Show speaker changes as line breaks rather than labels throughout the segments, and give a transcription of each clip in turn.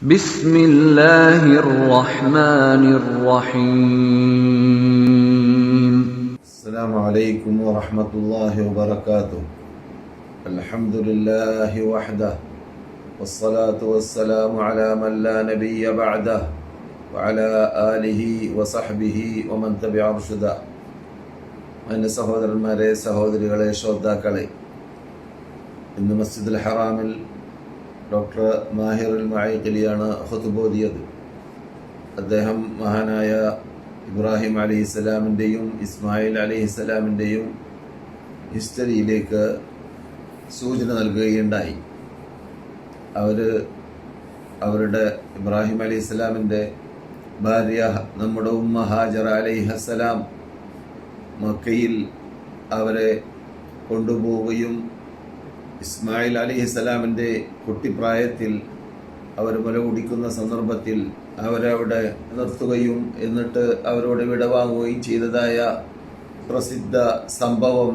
بسم الله الرحمن الرحيم
السلام عليكم ورحمة الله وبركاته. الحمد لله وحده والصلاة والسلام على من لا نبي بعده وعلى آله وصحبه ومن تبع رشدا. എൻ്റെ സഹോദരന്മാരെ, സഹോദരികളെ, ശ്രോതാക്കളെ, ഇന്ന് മസ്ജിദുൽ ഹറാമിൽ ഡോക്ടർ മാഹിറുൽ മുഅയ്ഖിലിയാണ് ഖുതുബ ഓതിയത്. അദ്ദേഹം മഹാനായ ഇബ്രാഹിം അലൈഹിസ്സലാമിൻ്റെയും ഇസ്മായിൽ അലൈഹിസ്സലാമിൻ്റെയും ഹിസ്റ്ററിയിലേക്ക് സൂചന നൽകുകയുണ്ടായി. അവരുടെ ഇബ്രാഹിം അലൈഹിസ്സലാമിൻ്റെ ഭാര്യ നമ്മുടെ ഉമ്മ ഹാജറ അലൈഹിസ്സലാം മക്കയിൽ അവരെ കൊണ്ടുപോവുകയും ഇസ്മായിൽ അലിഹിസ്സലാമിൻ്റെ കുട്ടിപ്രായത്തിൽ അവർ മുല കുടിക്കുന്ന സന്ദർഭത്തിൽ അവരവിടെ നിർത്തുകയും എന്നിട്ട് അവരോട് വിടവാങ്ങുകയും ചെയ്തതായ പ്രസിദ്ധ സംഭവം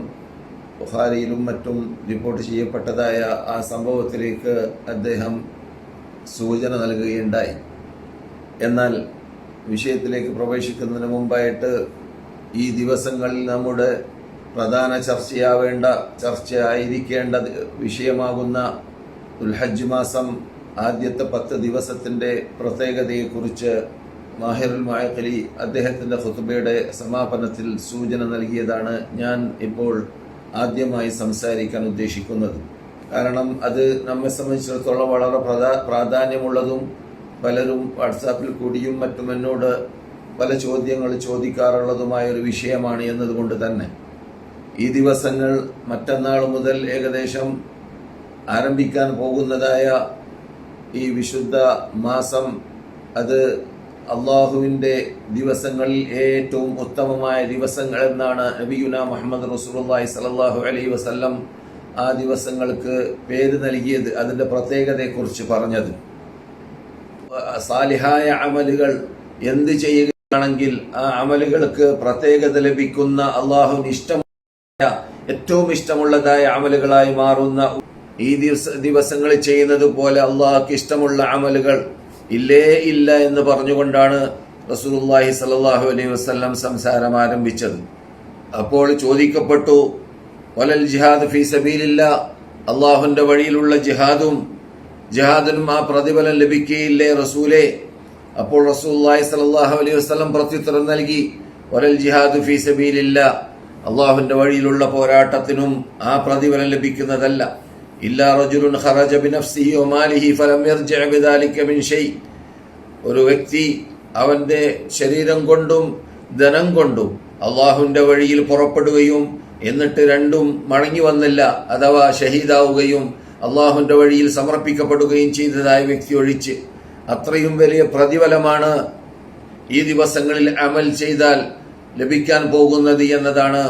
ബുഖാരിയിലും മറ്റും റിപ്പോർട്ട് ചെയ്യപ്പെട്ടതായ ആ സംഭവത്തിലേക്ക് അദ്ദേഹം സൂചന നൽകുകയുണ്ടായി. എന്നാൽ വിഷയത്തിലേക്ക് പ്രവേശിക്കുന്നതിന് മുമ്പായിട്ട് ഈ ദിവസങ്ങളിൽ നമ്മുടെ പ്രധാന ചർച്ചയായിരിക്കേണ്ട വിഷയമാകുന്ന ദുൽഹജ്ജ് മാസം ആദ്യത്തെ 10 ദിവസത്തിൻ്റെ പ്രത്യേകതയെക്കുറിച്ച് മാഹിറുൽ മുഅയ്ഖിലി അദ്ദേഹത്തിൻ്റെ ഖുതുബയുടെ സമാപനത്തിൽ സൂചന നൽകിയതാണ് ഞാൻ ഇപ്പോൾ ആദ്യമായി സംസാരിക്കാൻ ഉദ്ദേശിക്കുന്നത്. കാരണം അത് നമ്മെ സംബന്ധിച്ചിടത്തോളം വളരെ പ്രാധാന്യമുള്ളതും പലരും വാട്സാപ്പിൽ കൂടിയും മറ്റും എന്നോട് പല ചോദ്യങ്ങൾ ചോദിക്കാറുള്ളതുമായ ഒരു വിഷയമാണ് എന്നതുകൊണ്ട് തന്നെ ഈ ദിവസങ്ങൾ മറ്റന്നാൾ മുതൽ ഏകദേശം ആരംഭിക്കാൻ പോകുന്നതായ ഈ വിശുദ്ധ മാസം അത് അള്ളാഹുവിൻ്റെ ദിവസങ്ങളിൽ ഏറ്റവും ഉത്തമമായ ദിവസങ്ങൾ എന്നാണ് നബിയുന മുഹമ്മദ് റസൂലുള്ളാഹി സ്വല്ലല്ലാഹു അലൈഹി വസല്ലം ആ ദിവസങ്ങൾക്ക് പേര് നൽകിയത്, അതിൻ്റെ പ്രത്യേകതയെക്കുറിച്ച് പറഞ്ഞത്. സാലിഹായ അമലുകൾ എന്ത് ചെയ്യുകയാണെങ്കിൽ ആ അമലുകൾക്ക് പ്രത്യേകത ലഭിക്കുന്ന, അള്ളാഹുവിന് ഏറ്റവും ഇഷ്ടമുള്ളതായ അമലുകളായി മാറുന്ന ഈ ദിവസങ്ങളിൽ ചെയ്യുന്നത് പോലെ അള്ളാഹുക്ക് ഇഷ്ടമുള്ള അമലുകൾ ഇല്ലേ ഇല്ല എന്ന് പറഞ്ഞുകൊണ്ടാണ് റസൂലുള്ളാഹി സ്വല്ലല്ലാഹു അലൈഹി വസല്ലം സംസാരം ആരംഭിച്ചത്. അപ്പോൾ ചോദിക്കപ്പെട്ടു, വലൽ ജിഹാദ് ഫീ സബീലില്ലാഹ്, അള്ളാഹുവിന്റെ വഴിയിലുള്ള ജിഹാദിനും ആ പ്രതിഫലം ലഭിക്കുകയില്ലേ റസൂലേ? അപ്പോൾ റസൂലുള്ളാഹി സ്വല്ലല്ലാഹു അലൈഹി വസല്ലം പ്രത്യുത്തരം നൽകി, വലൽ ജിഹാദു ഫീ സബീലില്ലാഹ്, അള്ളാഹുവിന്റെ വഴിയിലുള്ള പോരാട്ടത്തിനും ആ പ്രതിഫലം ലഭിക്കുന്നതല്ല. ഇല്ലാ റജുലുൻ ഖറജ ബിനഫ്സിഹി വമാലിഹി ഫലം യർജിഅ ബിദാലിക മിൻ ഷൈ, ഒരു വ്യക്തി അവന്റെ ശരീരം കൊണ്ടും ധനം കൊണ്ടും അള്ളാഹുവിന്റെ വഴിയിൽ പുറപ്പെടുകയും എന്നിട്ട് രണ്ടും മടങ്ങി വന്നില്ല, അഥവാ ഷഹീദാവുകയും അള്ളാഹുവിന്റെ വഴിയിൽ സമർപ്പിക്കപ്പെടുകയും ചെയ്തതായ വ്യക്തി ഒഴിച്ച് അത്രയും വലിയ പ്രതിഫലമാണ് ഈ ദിവസങ്ങളിൽ അമൽ ചെയ്താൽ ലഭിക്കാൻ പോകുന്നത് എന്നതാണ്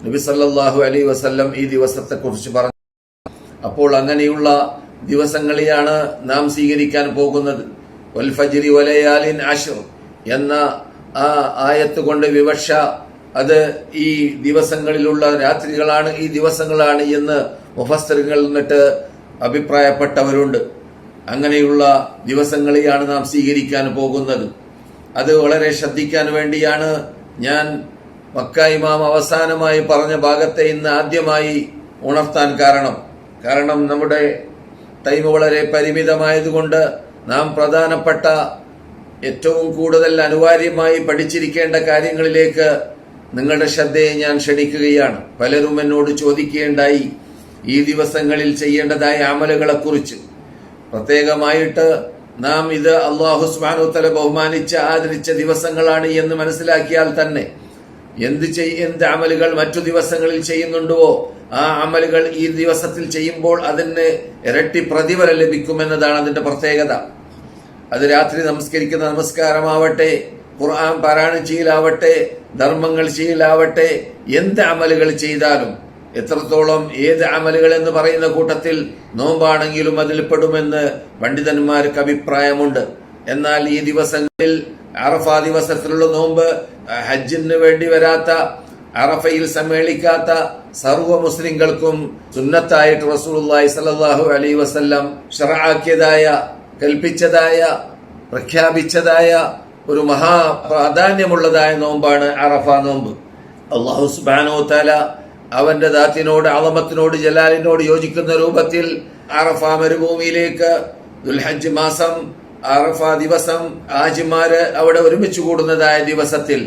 നബി സല്ലല്ലാഹു അലൈഹി വസല്ലം ഈ ദിവസത്തെക്കുറിച്ച് പറഞ്ഞത്. അപ്പോൾ അങ്ങനെയുള്ള ദിവസങ്ങളെയാണ് നാം സ്വീകരിക്കാൻ പോകുന്നത്. വൽ ഫജ്രി വലയാലിൻ അശ്ർ എന്ന ആ ആയത്ത് കൊണ്ട് വിവക്ഷ അത് ഈ ദിവസങ്ങളിലുള്ള രാത്രികളാണ്, ഈ ദിവസങ്ങളാണ് എന്ന് മുഫസ്സിറുകൾ എന്നിട്ട് അഭിപ്രായപ്പെട്ടവരുണ്ട്. അങ്ങനെയുള്ള ദിവസങ്ങളെയാണ് നാം സ്വീകരിക്കാൻ പോകുന്നത്. അത് വളരെ ശ്രദ്ധിക്കാൻ വേണ്ടിയാണ് ഞാൻ മക്ക ഇമാം അവസാനമായി പറഞ്ഞ ഭാഗത്തെ ഇന്ന് ആദ്യമായി ഉണർത്താൻ കാരണം നമ്മുടെ ടൈം വളരെ പരിമിതമായതുകൊണ്ട് നാം പ്രധാനപ്പെട്ട ഏറ്റവും കൂടുതൽ അനിവാര്യമായി പഠിച്ചിരിക്കേണ്ട കാര്യങ്ങളിലേക്ക് നിങ്ങളുടെ ശ്രദ്ധയെ ഞാൻ ക്ഷണിക്കുകയാണ്. പലരും എന്നോട് ചോദിക്കുകയുണ്ടായി ഈ ദിവസങ്ങളിൽ ചെയ്യേണ്ടതായ അമലുകളെ കുറിച്ച്. പ്രത്യേകമായിട്ട് നാം ഇത് അല്ലാഹു സുബ്ഹാനഹു വ തആല ബഹുമാനിച്ച ആദരിച്ച ദിവസങ്ങളാണ് എന്ന് മനസ്സിലാക്കിയാൽ തന്നെ എന്ത് അമലുകൾ മറ്റു ദിവസങ്ങളിൽ ചെയ്യുന്നുണ്ടോ ആ അമലുകൾ ഈ ദിവസത്തിൽ ചെയ്യുമ്പോൾ അതിന് ഇരട്ടി പ്രതിഫലം ലഭിക്കുമെന്നതാണ് അതിന്റെ പ്രത്യേകത. അത് രാത്രി നമസ്കരിക്കുന്ന നമസ്കാരമാവട്ടെ, ഖുർആൻ പാരായണം ചെയ്യലാവട്ടെ, ധർമ്മങ്ങൾ ചെയ്യലാവട്ടെ, എന്ത് അമലുകൾ ചെയ്താലും, എത്രത്തോളം ഏത് അമലുകൾ എന്ന് പറയുന്ന കൂട്ടത്തിൽ നോമ്പാണെങ്കിലും അതിൽ പെടുമെന്ന് പണ്ഡിതന്മാർക്ക് അഭിപ്രായമുണ്ട്. എന്നാൽ ഈ ദിവസങ്ങളിൽ അറഫ ദിവസത്തിലുള്ള നോമ്പ്, ഹജ്ജിന് വേണ്ടി വരാത്ത, അറഫയിൽ സമ്മേളിക്കാത്ത സർവ്വ മുസ്ലിങ്ങൾക്കും സുന്നത്തായിട്ട് റസൂലുള്ളാഹി സ്വല്ലല്ലാഹു അലൈഹി വസല്ലം ശറഅാക്കിയതായ കൽപ്പിച്ചതായ പ്രഖ്യാപിച്ചതായ ഒരു മഹാ പ്രാധാന്യമുള്ളതായ നോമ്പാണ് അറഫ നോമ്പ്. അല്ലാഹു സുബ്ഹാനഹു വ തആല അവന്റെ ദാത്തിനോട്, അളമത്തിനോട്, ജലാലിനോട് യോജിക്കുന്ന രൂപത്തിൽ അറഫ മരുഭൂമിയിലേക്ക് ദുൽഹജ്ജ് മാസം അറഫ ദിവസം ഹാജിമാര് അവിടെ ഒരുമിച്ച് കൂടുന്നതായ ദിവസത്തിൽ,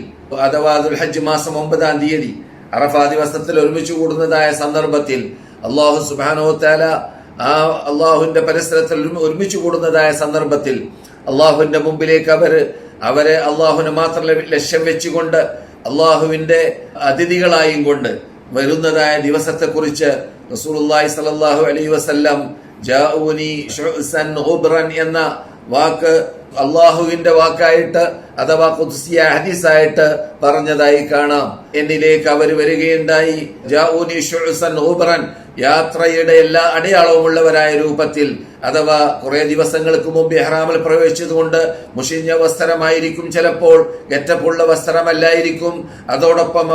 അഥവാ ദുൽഹജ്ജ് മാസം 9-ാം തീയതി അറഫ ദിവസത്തിൽ ഒരുമിച്ച് കൂടുന്നതായ സന്ദർഭത്തിൽ അല്ലാഹു സുബ്ഹാനഹു വ തആല ആ അള്ളാഹുവിന്റെ പരിസരത്തിൽ ഒരുമിച്ച് കൂടുന്നതായ സന്ദർഭത്തിൽ അള്ളാഹുവിന്റെ മുമ്പിലേക്ക് അവരെ അള്ളാഹുവിനെ മാത്രം ലക്ഷ്യം വെച്ചുകൊണ്ട് അള്ളാഹുവിന്റെ അതിഥികളായും കൊണ്ട് വരുന്നതായ ദിവസത്തെക്കുറിച്ച് റസൂലുള്ളാഹി സ്വല്ലല്ലാഹു അലൈഹി വസല്ലം ജാഊനി ശുഅ്സൻ ഖുബ്റൻ എന്ന വാക്ക് അള്ളാഹുവിന്റെ വാക്കായിട്ട് അഥവാ ഖുദ്സിയ ഹദീസായിട്ട് പറഞ്ഞതായി കാണാം. എന്നിലേക്ക് അവർ വരികയുണ്ടായി. ജാഊനി ശുഅ്സൻ ഖുബ്റൻ, യാത്രയുടെ എല്ലാ അടയാളവുമുള്ളവരായ രൂപത്തിൽ, അഥവാ കുറെ ദിവസങ്ങൾക്ക് മുമ്പ് ഇഹ്റാമിൽ പ്രവേശിച്ചതുകൊണ്ട് മുഷിഞ്ഞ വസ്ത്രമായിരിക്കും, ചിലപ്പോൾ ഗെറ്റപ്പുള്ള വസ്ത്രമല്ലായിരിക്കും. അതോടൊപ്പം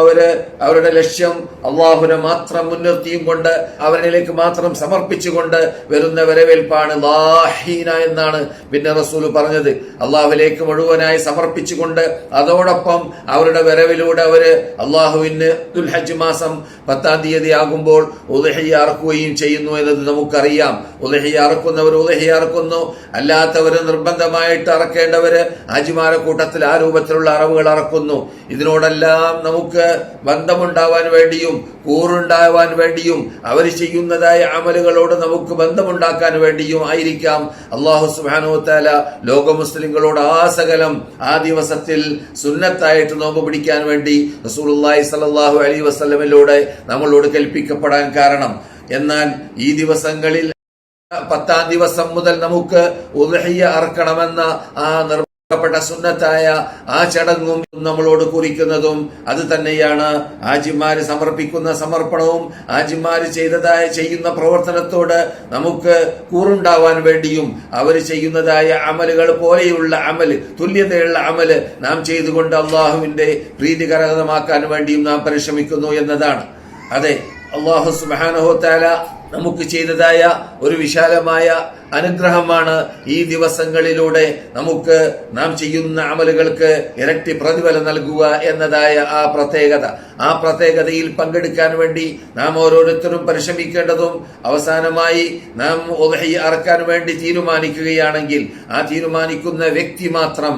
അവരുടെ ലക്ഷ്യം അള്ളാഹുവിനെ മാത്രം മുൻനിർത്തിയും കൊണ്ട് അവരിലേക്ക് മാത്രം സമർപ്പിച്ചുകൊണ്ട് വരുന്ന വരവേൽപ്പാണ് ലാഹീന എന്നാണ് പിന്നെ റസൂൽ പറഞ്ഞത്. അള്ളാഹുവിലേക്ക് മുഴുവനായി സമർപ്പിച്ചുകൊണ്ട് അതോടൊപ്പം അവരുടെ വരവിലൂടെ അവര് അള്ളാഹുവിന് ദുൽഹജ്ജ് മാസം 10-ാം തീയതി ആകുമ്പോൾ ഉദ്ഹിയ അറക്കുകയും ചെയ്യുന്നു എന്നത് നമുക്കറിയാം. ഉദ്ഹിയ അറക്കുന്നവർ ഉദ്ഹിയ അറക്കുന്നു, അല്ലാത്തവര് നിർബന്ധമായിട്ട് അറക്കേണ്ടവര് ഹാജിമാരെ കൂട്ടത്തിൽ ആ രൂപത്തിലുള്ള അറവുകൾ അറക്കുന്നു. ഇതിനോടെല്ലാം നമുക്ക് ബന്ധമുണ്ടാവാൻ വേണ്ടിയും കൂറുണ്ടാവാൻ വേണ്ടിയും അവർ ചെയ്യുന്നതായ അമലുകളോട് നമുക്ക് ബന്ധമുണ്ടാക്കാൻ വേണ്ടിയും ആയിരിക്കാം അല്ലാഹു സുബ്ഹാനഹു വ തആല ലോക മുസ്ലിങ്ങളോട് ആസകലം ആ ദിവസത്തിൽ സുന്നത്തായിട്ട് നോമ്പ് പിടിക്കാൻ വേണ്ടി റസൂലുള്ളാഹി സ്വല്ലല്ലാഹു അലൈഹി വസല്ലമയിലൂടെ നമ്മളോട് കൽപ്പിക്കപ്പെടാൻ കാരണം. എന്നാൽ ഈ ദിവസങ്ങളിൽ 10-ാം ദിവസം മുതൽ നമുക്ക് ഉദ്ഹിയ അറക്കണമെന്ന ആ നിർബന്ധപ്പെട്ട സുന്നത്തായ ആ ചടങ്ങും നമ്മളോട് കുറിക്കുന്നതും അത് തന്നെയാണ്. ഹാജിമാര് സമർപ്പിക്കുന്ന സമർപ്പണവും ഹാജിമാര് ചെയ്യുന്ന പ്രവർത്തനത്തോട് നമുക്ക് കൂറുണ്ടാവാൻ വേണ്ടിയും അവർ ചെയ്യുന്നതായ അമലുകൾ പോലെയുള്ള അമല്, തുല്യതയുള്ള അമല് നാം ചെയ്തുകൊണ്ട് അള്ളാഹുവിന്റെ പ്രീതികരമാക്കാൻ വേണ്ടിയും നാം പരിശ്രമിക്കുന്നു എന്നതാണ്. അതെ, അല്ലാഹു സുബ്ഹാനഹു വ തആല നമുക്ക് ചെയ്തതായ ഒരു വിശാലമായ അനുഗ്രഹമാണ് ഈ ദിവസങ്ങളിലൂടെ നമുക്ക് നാം ചെയ്യുന്ന അമലുകൾക്ക് ഇരട്ടി പ്രതിഫലം നൽകുക എന്നതായ ആ പ്രത്യേകത. ആ പ്രത്യേകതയിൽ പങ്കെടുക്കാൻ വേണ്ടി നാം ഓരോരുത്തരും പരിശ്രമിക്കേണ്ടതും, അവസാനമായി നാം ഉദ്ഹിയ അറക്കാൻ വേണ്ടി തീരുമാനിക്കുകയാണെങ്കിൽ ആ തീരുമാനിക്കുന്ന വ്യക്തി മാത്രം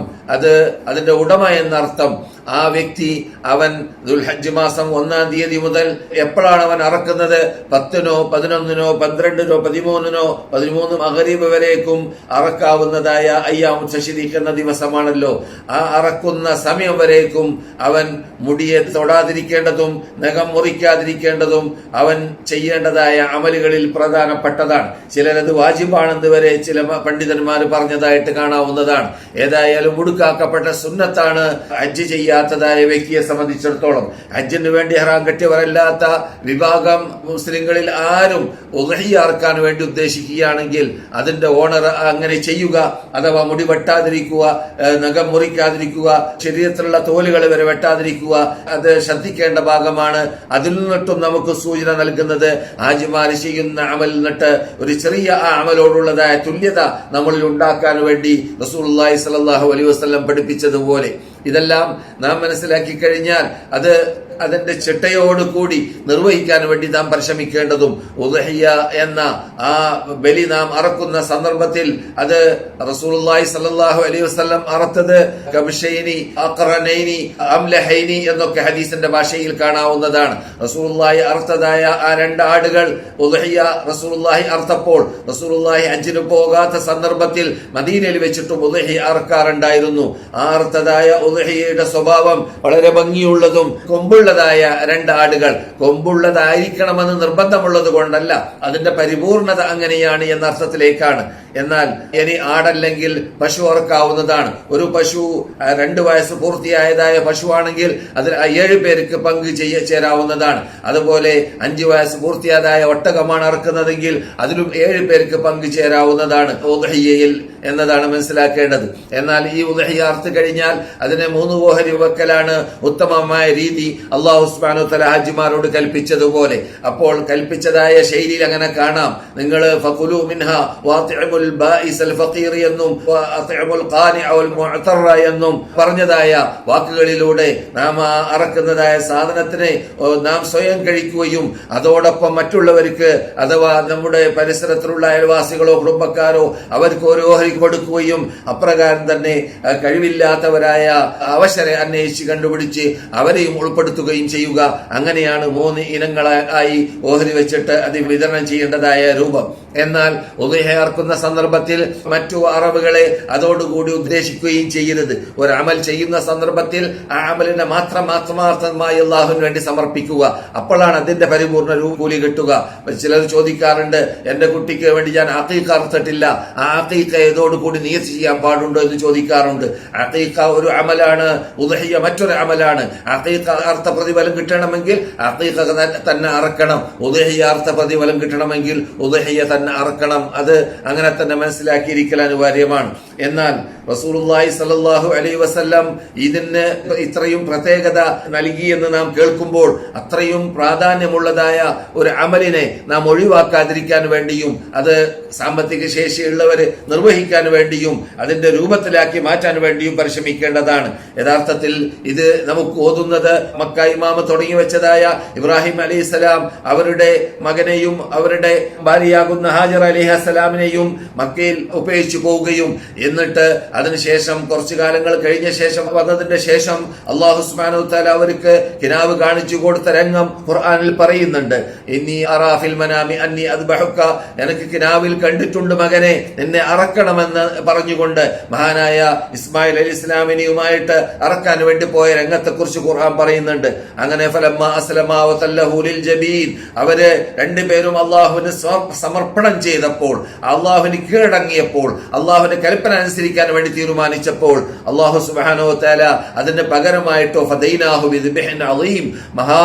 അതിന്റെ ഉടമ എന്നർത്ഥം. ആ വ്യക്തി അവൻ ദുൽഹജ്ജ് മാസം 1-ാം തീയതി മുതൽ എപ്പോഴാണ് അവൻ അറക്കുന്നത്, 10-നോ 11-നോ 12-നോ 13-നോ 13 മഗ്രിബ് വരേക്കും അറക്കാവുന്നതായ അയ്യാമു തശ്രീഖ് എന്ന ദിവസമാണല്ലോ. ആ അറക്കുന്ന സമയം വരേക്കും അവൻ മുടിയെ തൊടാതിരിക്കേണ്ടതും നഖം മുറിക്കാതിരിക്കേണ്ടതും അവൻ ചെയ്യേണ്ടതായ അമലുകളിൽ പ്രധാനപ്പെട്ടതാണ്. ചിലരത് വാജിബാണെന്ന് വരെ ചില പണ്ഡിതന്മാർ പറഞ്ഞതായിട്ട് കാണാവുന്നതാണ്. ഏതായാലും മുടുക്കാക്കപ്പെട്ട സുന്നത്താണ് ഹജ്ജ് ചെയ്യാത്തതായ വ്യക്തിയെ സംബന്ധിച്ചിടത്തോളം. ഹജ്ജിന് വേണ്ടി ഇഹ്റാം കെട്ടിയവരല്ലാത്ത വിഭാഗം മുസ്ലിങ്ങളിൽ ആരും ഉദ്ഹിയ അറക്കാൻ വേണ്ടി ഉദ്ദേശിക്കുകയാണെങ്കിൽ അതിന്റെ ഓണർ അങ്ങനെ ചെയ്യുക, അഥവാ മുടി വെട്ടാതിരിക്കുക, നഖം മുറിക്കാതിരിക്കുക, ശരീരത്തിലുള്ള തോലുകൾ വരെ വെട്ടാതിരിക്കുക, അത് ശ്രദ്ധിക്കേണ്ട ഭാഗമാണ്. അതിൽ നിന്നിട്ടും നമുക്ക് സൂചന നൽകുന്നത് ഹാജിമാര് ചെയ്യുന്ന അമലിൽ നിന്നിട്ട് ഒരു ചെറിയ ആ അമലോടുള്ളതായ തുല്യത നമ്മളിൽ ഉണ്ടാക്കാൻ വേണ്ടി റസൂലുള്ളാഹി സ്വല്ലല്ലാഹു അലൈഹി വസല്ലം പഠിപ്പിച്ചതുപോലെ ഇതെല്ലാം നാം മനസ്സിലാക്കി കഴിഞ്ഞാൽ അതിന്റെ ചിട്ടയോടുകൂടി നിർവഹിക്കാൻ വേണ്ടി നാം പരിശ്രമിക്കേണ്ടതും, ഉദ്ഹിയ എന്ന ആ ബലി നാം അറക്കുന്ന സന്ദർഭത്തിൽ അത് റസൂലുള്ളാഹി സ്വല്ലല്ലാഹു അലൈഹി വസല്ലം അറത്തത് കബ്ശൈനി അഖറനൈനി അംലഹൈനി എന്നൊക്കെ ഹദീസിന്റെ ഭാഷയിൽ കാണാവുന്നതാണ്. റസൂലുള്ളാഹി അറത്തതായ ആ 2 ആടുകൾ ഉദ്ഹിയ റസൂലുള്ളാഹി അറത്തപ്പോൾ റസൂലുള്ളാഹി ഹജ്ജിന് പോകാത്ത സന്ദർഭത്തിൽ മദീനയിൽ വെച്ചിട്ട് ഉദ്ഹിയ അറക്കാറുണ്ടായിരുന്നു. ആ അറത്തതായ ഉദ്ഹിയയുടെ സ്വഭാവം വളരെ ഭംഗിയുള്ളതും കൊമ്പുള്ളതായ 2 ആടുകൾ. കൊമ്പുള്ളതായിരിക്കണമെന്ന് നിർബന്ധമുള്ളത് കൊണ്ടല്ല, അതിന്റെ പരിപൂർണത അങ്ങനെയാണ് എന്ന അർത്ഥത്തിലേക്കാണ്. എന്നാൽ ഇനി ആടല്ലെങ്കിൽ പശു അറക്കാവുന്നതാണ്. ഒരു പശു 2 വയസ്സ് പൂർത്തിയായതായ പശുവാണെങ്കിൽ അതിൽ 7 പേർക്ക് പങ്ക് ചേരാവുന്നതാണ്. അതുപോലെ 5 വയസ്സ് പൂർത്തിയായതായ ഒട്ടകമാണ് അറക്കുന്നതെങ്കിൽ അതിലും 7 പേർക്ക് പങ്ക് ചേരാവുന്നതാണ്. ഉദ്ഹിയയിൽ എന്നതാണ് മനസ്സിലാക്കേണ്ടത്. എന്നാൽ ഈ ഉദ്ഹിയ അറുത്ത് കഴിഞ്ഞാൽ അതിനെ 3 ഓഹരി വെക്കലാണ് ഉത്തമമായ രീതി, അല്ലാഹു സുബ്ഹാനഹു വ തആല ഹാജിമാരോട് കൽപ്പിച്ചതുപോലെ. അപ്പോൾ കൽപ്പിച്ചതായ ശൈലിയിൽ അങ്ങനെ കാണാം. നിങ്ങൾ ഫഖുലു മിൻഹാ വഅത്ഇമുൽ ബാഇസൽ ഫഖീർ എന്നും വഅത്ഇമുൽ ഖാനിഅ വൽ മുഅ്തറ എന്നും പറഞ്ഞതായ വാക്കുകളിലൂടെ നാം അറക്കുന്നതായ സാധനത്തിനെ നാം സ്വയം കഴിക്കുകയും അതോടൊപ്പം മറ്റുള്ളവർക്ക് അഥവാ നമ്മുടെ പരിസരത്തിലുള്ള അയൽവാസികളോ കുടുംബക്കാരോ അവർക്ക് ഓരോ ഓഹരി കൊടുക്കുകയും അപ്രകാരം തന്നെ കഴിവില്ലാത്തവരായ അവശരെ അന്വേഷിച്ച് കണ്ടുപിടിച്ച് അവരെയും ഉൾപ്പെടുത്തുകയും ചെയ്യുക. അങ്ങനെയാണ് 3 ഇനങ്ങളായി ഓഹരി വെച്ചിട്ട് അത് വിതരണം ചെയ്യേണ്ടതായ രൂപം. എന്നാൽ ഉദ്ഹിയ അറുക്കുന്ന സന്ദർഭത്തിൽ മറ്റു അറവുകളെ അതോടുകൂടി ഉദ്ദേശിക്കുകയും ചെയ്യരുത്. ഒരു അമൽ ചെയ്യുന്ന സന്ദർഭത്തിൽ ആ അമലിനെ ആത്മാർത്ഥമായി അല്ലാഹുവിന് വേണ്ടി സമർപ്പിക്കുക. അപ്പോഴാണ് അതിന്റെ പരിപൂർണ്ണ കൂലി കിട്ടുക. ചിലർ ചോദിക്കാറുണ്ട്, എന്റെ കുട്ടിക്ക് വേണ്ടി ഞാൻ അഖീഖ അറുത്തിട്ടില്ല, ആ അഖീഖ ഏതോടുകൂടി നിയത്ത് ചെയ്യാൻ പാടുണ്ടോ എന്ന് ചോദിക്കാറുണ്ട്. അഖീഖ ഒരു അമലാണ്, ഉദ്ഹിയ മറ്റൊരു അമലാണ്. അഖീഖ അർത്ഥ പ്രതിഫലം കിട്ടണമെങ്കിൽ അഖീഖ തന്നെ അറക്കണം, ഉദ്ഹിയ അർത്ഥ പ്രതിഫലം കിട്ടണമെങ്കിൽ ഉദ്ഹിയ തന്നെ അറക്കണം. അത് അങ്ങനെ തന്നെ മനസ്സിലാക്കിയിരിക്കൽ അനിവാര്യമാണ്. എന്നാൽ റസൂലുള്ളാഹി സ്വല്ലല്ലാഹു അലൈഹി വസല്ലം ഇതിന് ഇത്രയും പ്രത്യേകത നൽകിയെന്ന് നാം കേൾക്കുമ്പോൾ അത്രയും പ്രാധാന്യമുള്ളതായ ഒരു അമലിനെ നാം ഒഴിവാക്കാതിരിക്കാൻ വേണ്ടിയും അത് സാമ്പത്തിക ശേഷിയുള്ളവര് നിർവഹിക്കാൻ വേണ്ടിയും അതിന്റെ രൂപത്തിലാക്കി മാറ്റാൻ വേണ്ടിയും പരിശ്രമിക്കേണ്ടതാണ്. യഥാർത്ഥത്തിൽ ഇത് നമുക്ക് ഓതുന്നത് മക്ക ഇമാമ് തുടങ്ങി വെച്ചതായ ഇബ്രാഹിം അലൈഹിസ്സലാം അവരുടെ മകനെയും അവരുടെ ഭാര്യയാകുന്ന ഹാജർ അലൈഹിസ്സലാമിനെയും മക്കയിൽ ഉപേക്ഷിച്ചു പോവുകയും എന്നിട്ട് അതിനുശേഷം കുറച്ചു കാലങ്ങൾ കഴിഞ്ഞ ശേഷം വന്നതിന്റെ ശേഷം അല്ലാഹു സുബ്ഹാനഹു വ തആല അവർക്ക് കിനാവ് കാണിച്ചു കൊടുത്ത രംഗം ഖുർആനിൽ പറയുന്നുണ്ട്. ഇന്നി അറാ ഫിൽ മനാമി അന്നി അദ്ബഹുക, എനിക്ക് കിനാവിൽ കണ്ടിട്ടുണ്ട് മകനെ, നിന്നെ അറക്കണമെന്ന് പറഞ്ഞുകൊണ്ട് മഹാനായ ഇസ്മായിൽ അലൈഹിസ്സലാമിനെയുമായിട്ട് അറക്കാൻ വേണ്ടി പോയ രംഗത്തെക്കുറിച്ച് ഖുർആൻ പറയുന്നുണ്ട്. അങ്ങനെ ഫലമ്മ അസ്ലമാ വതല്ലഹു ലിൽ ജബീൻ, അവര് രണ്ടുപേരും അല്ലാഹുവിന് സമർപ്പണം ചെയ്തപ്പോൾ, അല്ലാഹുവിന് കീഴടങ്ങിയപ്പോൾ, അല്ലാഹുവിന്റെ കൽപ്പന അനുസരിക്കാൻ വേണ്ടി തീരുമാനിച്ചപ്പോൾ അല്ലാഹു സുബ്ഹാനഹു വ തആല അതിന്റെ പകരമായിട്ടോ ഫദൈനാഹു ബിദ്ബിഹിൻ അളീം, മഹാ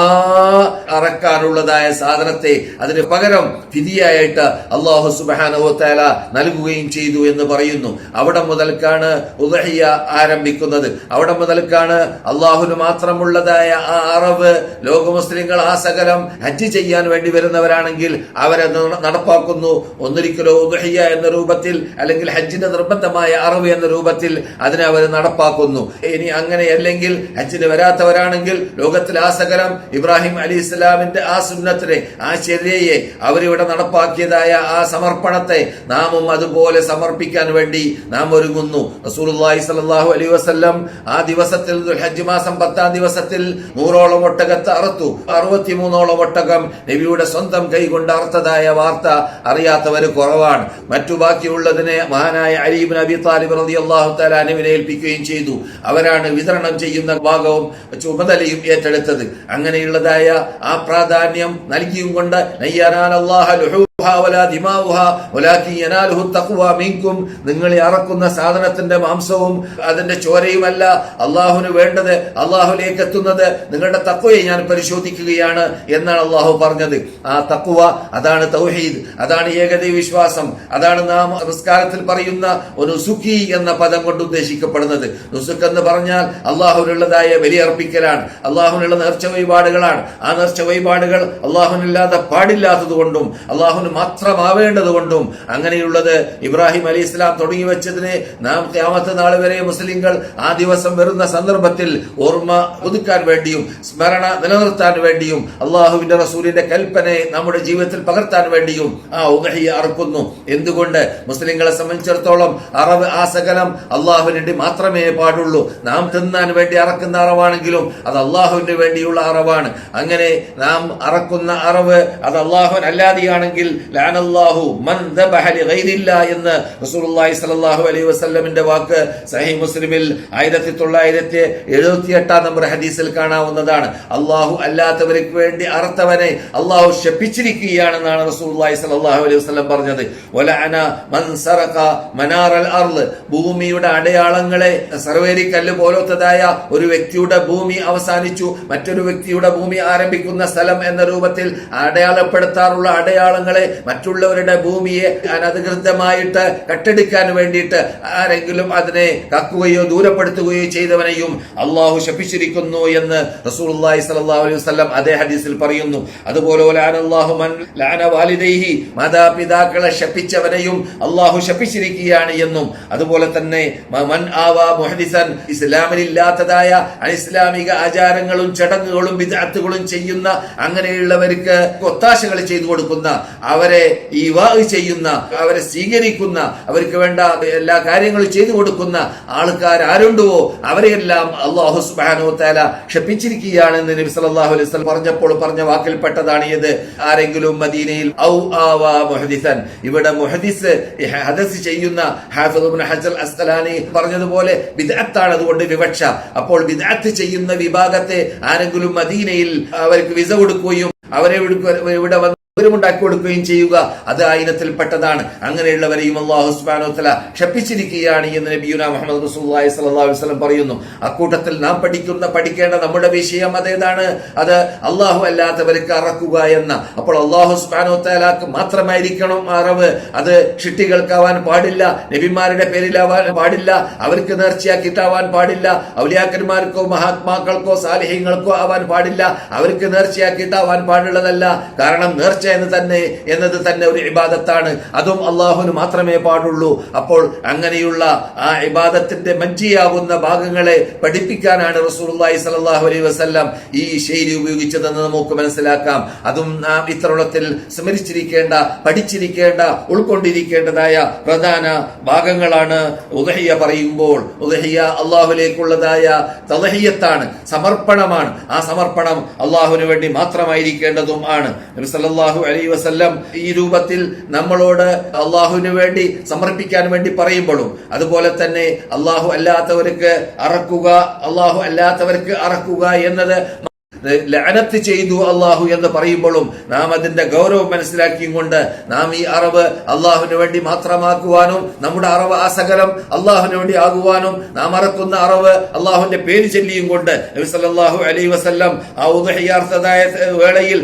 അറക്കാനുള്ളതായ സാധനത്തെ അതിന് പകരം ഫിദിയായിട്ട് അല്ലാഹു സുബ്ഹാനഹു വ തആല നൽകുകയും ചെയ്തു എന്ന് പറയുന്നു. അവിടെ മുതൽക്കാണ് ഉദ്ഹിയ ആരംഭിക്കുന്നത്. അവിടെ മുതൽക്കാണ് അല്ലാഹുവിന് മാത്രമുള്ളതായ ആ അറവ് ലോക മുസ്ലിങ്ങൾ ആ സകലം ഹജ്ജ് ചെയ്യാൻ വേണ്ടി വരുന്നവരാണെങ്കിൽ അവരത് നടപ്പാക്കുന്നു. ഒന്നിരിക്കലോ ഉദ്ഹിയ എന്ന രൂപത്തിൽ അല്ലെങ്കിൽ ഹജ്ജിന്റെ നിർബന്ധമായ അറവ് എന്ന രൂപത്തിൽ അതിനെ അവർ നടപ്പാക്കുന്നു. ഇനി അങ്ങനെയല്ലെങ്കിൽ ഹജ്ജിന് വരാത്തവരാണെങ്കിൽ ലോകത്തിൽ ആ സകലം ഇബ്രാഹിം അലൈഹി ഇസ്ലാമിന്റെ ആ സുന്നത്തിനെ, ആ ശരിയയെ അവരിവിടെ നടപ്പാക്കിയതായ ആ സമർപ്പണത്തെ നാമും അതുപോലെ സമർപ്പിക്കാൻ വേണ്ടി നാം ഒരുങ്ങുന്നു. റസൂലുള്ളാഹി സ്വല്ലല്ലാഹു അലൈഹി വസല്ലം ആ ദിവസത്തിൽ ഹജ്ജ് മാസം 10-ാം ദിവസത്തിൽ 100ഓളം ഒട്ടകത്തെ അറുത്തു. 63ഓളം ഒട്ടകം നബിയുടെ സ്വന്തം കൈകൊണ്ട് അറുത്തതായ വാർത്ത അറിയാത്തവര് കുറവാണ്. മറ്റു ബാക്കിയുള്ളതിനെ മഹാനായ അലി ഇബ്നു അബി താലിബ് റളിയല്ലാഹു തആല അൻഹുവിനെ ഏൽപ്പിക്കുകയും ചെയ്തു. അവരാണ് വിതരണം ചെയ്യുന്ന ഭാഗവും ചുമതലയും ഏറ്റെടുത്തത്. അങ്ങനെയുള്ളതായ ആ പ്രാധാന്യം നൽകിയും കൊണ്ട് നിങ്ങളെ അറക്കുന്ന സാധനത്തിന്റെ മാംസവും അതിന്റെ ചോരയുമല്ല അള്ളാഹുവിന് വേണ്ടത്, അള്ളാഹുലേക്ക് എത്തുന്നത് നിങ്ങളുടെ തഖ്വയെ ഞാൻ പരിശോധിക്കുകയാണ് എന്നാണ് അള്ളാഹു പറഞ്ഞത്. ആ തഖ്വ അതാണ് തൗഹീദ്, അതാണ് ഏകദൈവ വിശ്വാസം, അതാണ് നാം നമസ്കാരത്തിൽ പറയുന്ന ഒരു നുസുക്കി എന്ന പദം കൊണ്ട് ഉദ്ദേശിക്കപ്പെടുന്നത്. നുസുക്ക് എന്ന് പറഞ്ഞാൽ അള്ളാഹുവിനുള്ളതായ ബലിയർപ്പിക്കലാണ്, അള്ളാഹുവിനുള്ള നേർച്ച വഴിപാടുകളാണ്. ആ നേർച്ച വഴിപാടുകൾ അള്ളാഹുവിനില്ലാതെ പാടില്ലാത്തത് കൊണ്ടും അള്ളാഹുവിന് മാത്രമാവേണ്ടത് കൊണ്ടും അങ്ങനെയുള്ളത് ഇബ്രാഹിം അലൈഹി ഇസ്ലാം തുടങ്ങി വെച്ചതിനെ നാം ഖിയാമത്ത് നാൾ വരെ മുസ്ലിങ്ങൾ ആ ദിവസം വരുന്ന സന്ദർഭത്തിൽ ഓർമ്മ പുതുക്കാൻ വേണ്ടിയും സ്മരണ നിലനിർത്താൻ വേണ്ടിയും അള്ളാഹുവിന്റെ റസൂലിന്റെ കൽപ്പനയെ നമ്മുടെ ജീവിതത്തിൽ പകർത്താൻ വേണ്ടിയും ആ ഉദ്ഹിയ അറുക്കുന്നു. എന്തുകൊണ്ട്? മുസ്ലിങ്ങളെ സംബന്ധിച്ചിടത്തോളം അറവ് ആ സകലം അള്ളാഹുവിന് മാത്രമേ പാടുള്ളൂ. നാം തിന്നാൻ വേണ്ടി അറക്കുന്ന അറവാണെങ്കിലും അത് അള്ളാഹുവിന് വേണ്ടിയുള്ള അറവാണ്. അങ്ങനെ നാം അറക്കുന്ന അറവ് അത് അള്ളാഹുവിന് അല്ലാതെയാണെങ്കിൽ ലഅനല്ലാഹു മൻ ദബഹ ലിഗൈരില്ലാ എന്ന് റസൂലുള്ളാഹി സ്വല്ലല്ലാഹു അലൈഹി വസല്ലമിന്റെ വാക്ക് സഹീഹ് മുസ്ലിമിൽ 1978 നമ്പർ ഹദീസിൽ കാണാവുന്നതാണ്. അള്ളാഹു അല്ലാത്തവർക്ക് വേണ്ടി അറുത്തവനെ അള്ളാഹു ശപിച്ചിരിക്കുകയാണെന്നാണ് റസൂലുള്ളാഹി സ്വല്ലല്ലാഹു അലൈഹി വസല്ലം പറഞ്ഞത്. വലഅന മൻ സറഖ മനാറൽ അർള്, ഭൂമിയുടെ അടയാളങ്ങളെ, സർവേരിക്കല്ല് പോലത്തതായ ഒരു വ്യക്തിയുടെ ഭൂമി അവസാനിച്ചു, മറ്റൊരു വ്യക്തിയുടെ ഭൂമി ആരംഭിക്കുന്ന സ്ഥലം എന്ന രൂപത്തിൽ അടയാളപ്പെടുത്താറുള്ള അടയാളങ്ങളെ, മറ്റുള്ളവരുടെ ഭൂമിയെ അനധികൃതമായിട്ട് കട്ടെടുക്കാൻ വേണ്ടിയിട്ട് ആരെങ്കിലും അതിനെ കക്കുകയോ ദൂരപ്പെടുത്തുകയോ ചെയ്തവനെയും അള്ളാഹു ശപിച്ചിരിക്കുന്നു എന്ന് റസൂലുള്ളാഹി സ്വല്ലല്ലാഹു അലൈഹി വസല്ലം അതേ ഹദീസിൽ പറയുന്നു. അതുപോലെ മാതാപിതാക്കളെ ശപിച്ചവനെയും അള്ളാഹു ശപിച്ചിരിക്കുകയാണ് എന്നും, അതുപോലെ തന്നെ മൻ ആവാ മുഹദിസൻ, ഇസ്ലാമിലില്ലാത്തതായ അനിസ്ലാമിക ആചാരങ്ങളും ചടങ്ങുകളും ബിദ്അത്തുകളും ചെയ്യുന്ന അങ്ങനെയുള്ളവർക്ക് ഒത്താശകൾ ചെയ്തു കൊടുക്കുന്ന, അവരെ ഈവാ ചെയ്യുന്ന, അവരെ സ്വീകരിക്കുന്ന, അവർക്ക് വേണ്ട എല്ലാ കാര്യങ്ങളും ചെയ്തു കൊടുക്കുന്ന ആൾക്കാർ ആരുണ്ടോ അവരെയെല്ലാം അല്ലാഹു സുബ്ഹാനഹു വ തആല ക്ഷപിച്ചിരിക്കുകയാണെന്ന് നബി സല്ലല്ലാഹു അലൈഹി വസല്ലം പറഞ്ഞപ്പോൾ പറഞ്ഞ വാക്കിൽപ്പെട്ടതാണ് ഇത്. ആരെങ്കിലും മദീനയിൽ ഔ ആവാ മുഹദിസൻ, ഇവിടെ മുഹദിസ് ഹദസ് ചെയ്യുന്ന ഹാഫിദ് ഇബ്നു ഹജർ അസ്ഖലാനി പറഞ്ഞതുപോലെ ബിദ്അത്താണ് അതുകൊണ്ട് വിവക്ഷ. അപ്പോൾ ബിദ്അത്ത് ചെയ്യുന്ന വിഭാഗത്തെ ആരെങ്കിലും മദീനയിൽ അവർക്ക് വിസ കൊടുക്കുകയും അവരെ ഇവിടെ വന്ന് ഉണ്ടാക്കി കൊടുക്കുകയും ചെയ്യുക, അത് ആ ഇനത്തിൽപ്പെട്ടതാണ്. അങ്ങനെയുള്ളവരെയും അല്ലാഹു സുബ്ഹാനഹു വ തആല ശപിച്ചിരിക്കുകയാണ് എന്ന് നബിയുനാ മുഹമ്മദ് റസൂലുള്ളാഹി സ്വല്ലല്ലാഹു അലൈഹി വസല്ലം പറയുന്നു. അക്കൂട്ടത്തിൽ നാം പഠിക്കേണ്ട നമ്മുടെ വിഷയം അതേതാണ്, അത് അല്ലാഹു അല്ലാത്തവർക്ക് അറക്കുക എന്ന. അപ്പോൾ അല്ലാഹു സുബ്ഹാനഹു വ തആലക്ക് മാത്രമായിരിക്കണം അറവ്. അത് ഷിട്ടികൾക്കാവാൻ പാടില്ല, നബിമാരുടെ പേരിലാവാൻ പാടില്ല, അവർക്ക് നേർച്ചയാക്കിയിട്ടാവാൻ പാടില്ല, ഔലിയാക്കന്മാർക്കോ മഹാത്മാക്കൾക്കോ സാലിഹ്യങ്ങൾക്കോ ആവാൻ പാടില്ല, അവർക്ക് നേർച്ചയാക്കിയിട്ടാവാൻ പാടുള്ളതല്ല. കാരണം നേർച്ച എന്നത് തന്നെ ഒരു ഇബാദത്താണ്, അതും അള്ളാഹുവിന് മാത്രമേ പാടുള്ളൂ. അപ്പോൾ അങ്ങനെയുള്ള ആ ഇബാദത്തിന്റെ മഞ്ചിയാകുന്ന ഭാഗങ്ങളെ പഠിപ്പിക്കാനാണ് റസൂലുള്ളാഹി സ്വല്ലല്ലാഹു അലൈഹി വസല്ലം ഈ ശൈലി ഉപയോഗിച്ചതെന്ന് നമുക്ക് മനസ്സിലാക്കാം. അതും നാം ഇത്തരുണത്തിൽ സ്മരിച്ചിരിക്കേണ്ട, പഠിച്ചിരിക്കേണ്ട, ഉൾക്കൊണ്ടിരിക്കേണ്ടതായ പ്രധാന ഭാഗങ്ങളാണ്. ഉദ്ഹിയ പറയുമ്പോൾ ഉദ്ഹിയ അള്ളാഹുവിലേക്കുള്ളതായ തദ്ഹിയത്താണ്, സമർപ്പണമാണ്. ആ സമർപ്പണം അള്ളാഹുവിന് വേണ്ടി മാത്രമായിരിക്കേണ്ടതും ആണ്. നബി സല്ലല്ലാഹു അലൈഹി വസല്ലം ഈ രൂപത്തിൽ നമ്മളോട് അള്ളാഹുവിന് വേണ്ടി സമർപ്പിക്കാൻ വേണ്ടി പറയുമ്പോഴും, അതുപോലെ തന്നെ അള്ളാഹു അല്ലാത്തവർക്ക് അറക്കുക എന്നത് ലഅനത്ത് ചെയ്തു അള്ളാഹു എന്ന് പറയുമ്പോഴും നാം അതിന്റെ ഗൗരവം മനസ്സിലാക്കിയും കൊണ്ട് നാം ഈ അറവ് അള്ളാഹുവിന് വേണ്ടി മാത്രമാക്കുവാനും, നമ്മുടെ അറവ് ആസകലം അള്ളാഹുവിന് വേണ്ടി ആകുവാനും, നാം അറക്കുന്ന അറവ് അള്ളാഹുവിന്റെ പേര് ചൊല്ലിയും കൊണ്ട് നബി സല്ലല്ലാഹു അലൈഹി വസല്ലം ആ ഉദ്ഹിയാർത്തതായ വേളയിൽ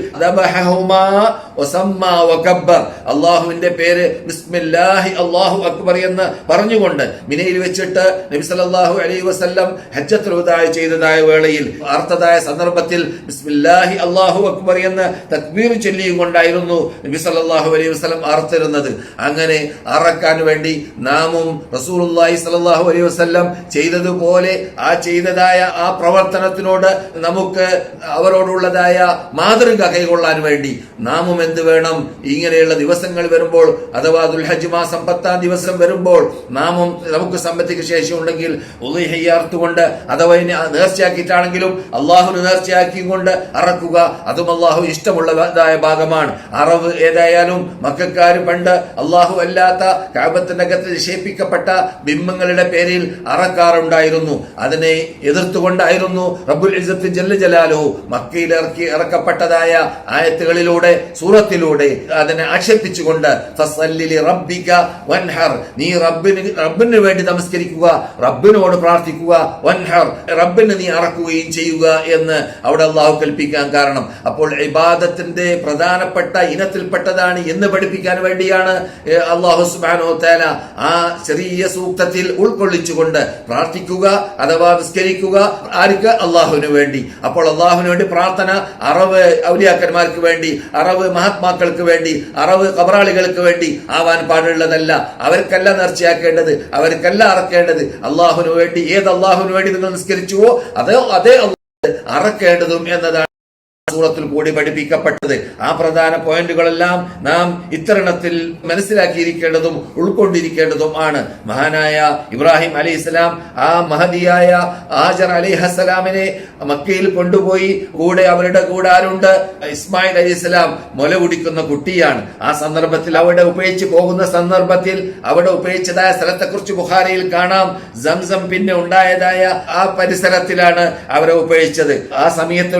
അള്ളാഹുവിന്റെ പേര് ബിസ്മില്ലാഹി അല്ലാഹു അക്ബർ എന്ന് പറഞ്ഞുകൊണ്ട് മിനയിൽ വെച്ചിട്ട് നബി സല്ലല്ലാഹു അലൈഹി വസല്ലം ഹജ്ജത്തുൽ വദാ ചെയ്തതായ വേളയിൽ അർത്ഥതായ സന്ദർഭത്തിൽ ബിസ്മില്ലാഹി അല്ലാഹു അക്ബർ എന്ന് തക്ബീർ ചൊല്ലിയും കൊണ്ടായിരുന്നു നബി സല്ലല്ലാഹു അലൈഹി വസല്ലം അറുത്തിരുന്നത്. അങ്ങനെ അറക്കാൻ വേണ്ടി നാമും റസൂലുള്ളാഹി സ്വല്ലല്ലാഹു അലൈഹി വസല്ലം ചെയ്തതുപോലെ ആ ചെയ്തതായ ആ പ്രവർത്തനത്തിനോട് നമുക്ക് അവരോടുള്ളതായ മാതൃക കൈകൊള്ളാൻ വേണ്ടി നാമും എന്ത് വേണം, ഇങ്ങനെയുള്ള ദിവസങ്ങൾ വരുമ്പോൾ അഥവാ ദുൽഹജ്ജ് മാസം 10-ാം ദിവസം വരുമ്പോൾ നാമും നമുക്ക് സാമ്പത്തിക ശേഷി ഉണ്ടെങ്കിൽ ഉദ്ഹിയ്യാർത്തുകൊണ്ട് അഥവാ നേർച്ചയാക്കിയിട്ടാണെങ്കിലും അള്ളാഹുന് നേർച്ചയാക്കി കൊണ്ട് അറക്കുക, അതും അള്ളാഹു ഇഷ്ടമുള്ളതായ ഭാഗമാണ്. അറവ് ഏതായാലും മക്കക്കാര് പണ്ട് അള്ളാഹു അല്ലാത്ത കഅബത്തിനകത്ത് നിക്ഷേപിക്കപ്പെട്ട ബിംബങ്ങളുടെ പേരിൽ അറക്കാറുണ്ടായിരുന്നു. അതിനെ എതിർത്തുകൊണ്ടായിരുന്നു റബ്ബുൽ ഇസ്സത്ത് ജല്ല ജലാലുഹു മക്കയിൽ ഇറക്കപ്പെട്ടതായ ആയത്തുകളിലൂടെ, സൂറത്തിലൂടെ അതിനെ ആക്ഷേപിച്ചുകൊണ്ട് ഫസല്ലി ലിറബ്ബിക വൻഹർ, നീ റബ്ബിന് വേണ്ടി നമസ്കരിക്കുക, റബ്ബിനോട് പ്രാർത്ഥിക്കുക, വൻഹർ റബ്ബിന് നീ അറക്കുകയും ചെയ്യുക എന്ന് അവിടെ അള്ളാഹു കൽപ്പിക്കാൻ കാരണം. അപ്പോൾ ഇബാദത്തിന്റെ പ്രധാനപ്പെട്ട ഇനത്തിൽപ്പെട്ടതാണ് എന്ന് പഠിപ്പിക്കാൻ വേണ്ടിയാണ് അള്ളാഹു സുബ്ഹാനഹു വ തആല ആ ചെറിയ സൂക്തത്തിൽ ഉൾക്കൊള്ളിച്ചുകൊണ്ട് പ്രാർത്ഥിക്കുക അഥവാ നിസ്കരിക്കുക. ആർക്ക്? അള്ളാഹുവിന് വേണ്ടി. അപ്പോൾ അള്ളാഹുവിന് വേണ്ടി പ്രാർത്ഥന അറവ് ഔലിയാക്കന്മാർക്ക് വേണ്ടി, അറവ് മഹാത്മാക്കൾക്ക് വേണ്ടി, അറവ് ഖബറാളികൾക്ക് വേണ്ടി ആവാൻ പാടുള്ളതല്ല. അവർക്കല്ല നേർച്ചയാക്കേണ്ടത്, അവർക്കല്ല അറക്കേണ്ടത്. അള്ളാഹുവിന് വേണ്ടി, ഏത് അള്ളാഹുവിന് വേണ്ടി നിങ്ങൾ നിസ്കരിച്ചുവോ അതേ അറക്കേണ്ടതും എന്നതാണ് സൂറത്തിൽ കൂടി പഠിപ്പിക്കപ്പെട്ടത്. ആ പ്രധാന പോയിന്റുകളെല്ലാം നാം ഇത്തരണത്തിൽ മനസ്സിലാക്കിയിരിക്കേണ്ടതും ഉൾക്കൊണ്ടിരിക്കേണ്ടതും ആണ്. മഹാനായ ഇബ്രാഹിം അലൈഹിസ്സലാം ആ മഹദിയായ ഹാജർ അലൈഹിസ്സലാമിനെ മക്കയിൽ കൊണ്ടുപോയി. കൂടെ അവരുടെ കൂടെ ആരുണ്ട്? ഇസ്മായിൽ അലൈഹിസ്സലാം മുല കുടിക്കുന്ന കുട്ടിയാണ്. ആ സന്ദർഭത്തിൽ അവിടെ ഉപയോഗിച്ച് പോകുന്ന സന്ദർഭത്തിൽ അവിടെ ഉപയോഗിച്ചതായ സ്ഥലത്തെക്കുറിച്ച് ബുഖാരിയിൽ കാണാം. സംസം പിന്നെ ഉണ്ടായതായ ആ പരിസരത്തിലാണ് അവരെ ഉപയോഗിച്ചത്. ആ സമയത്ത്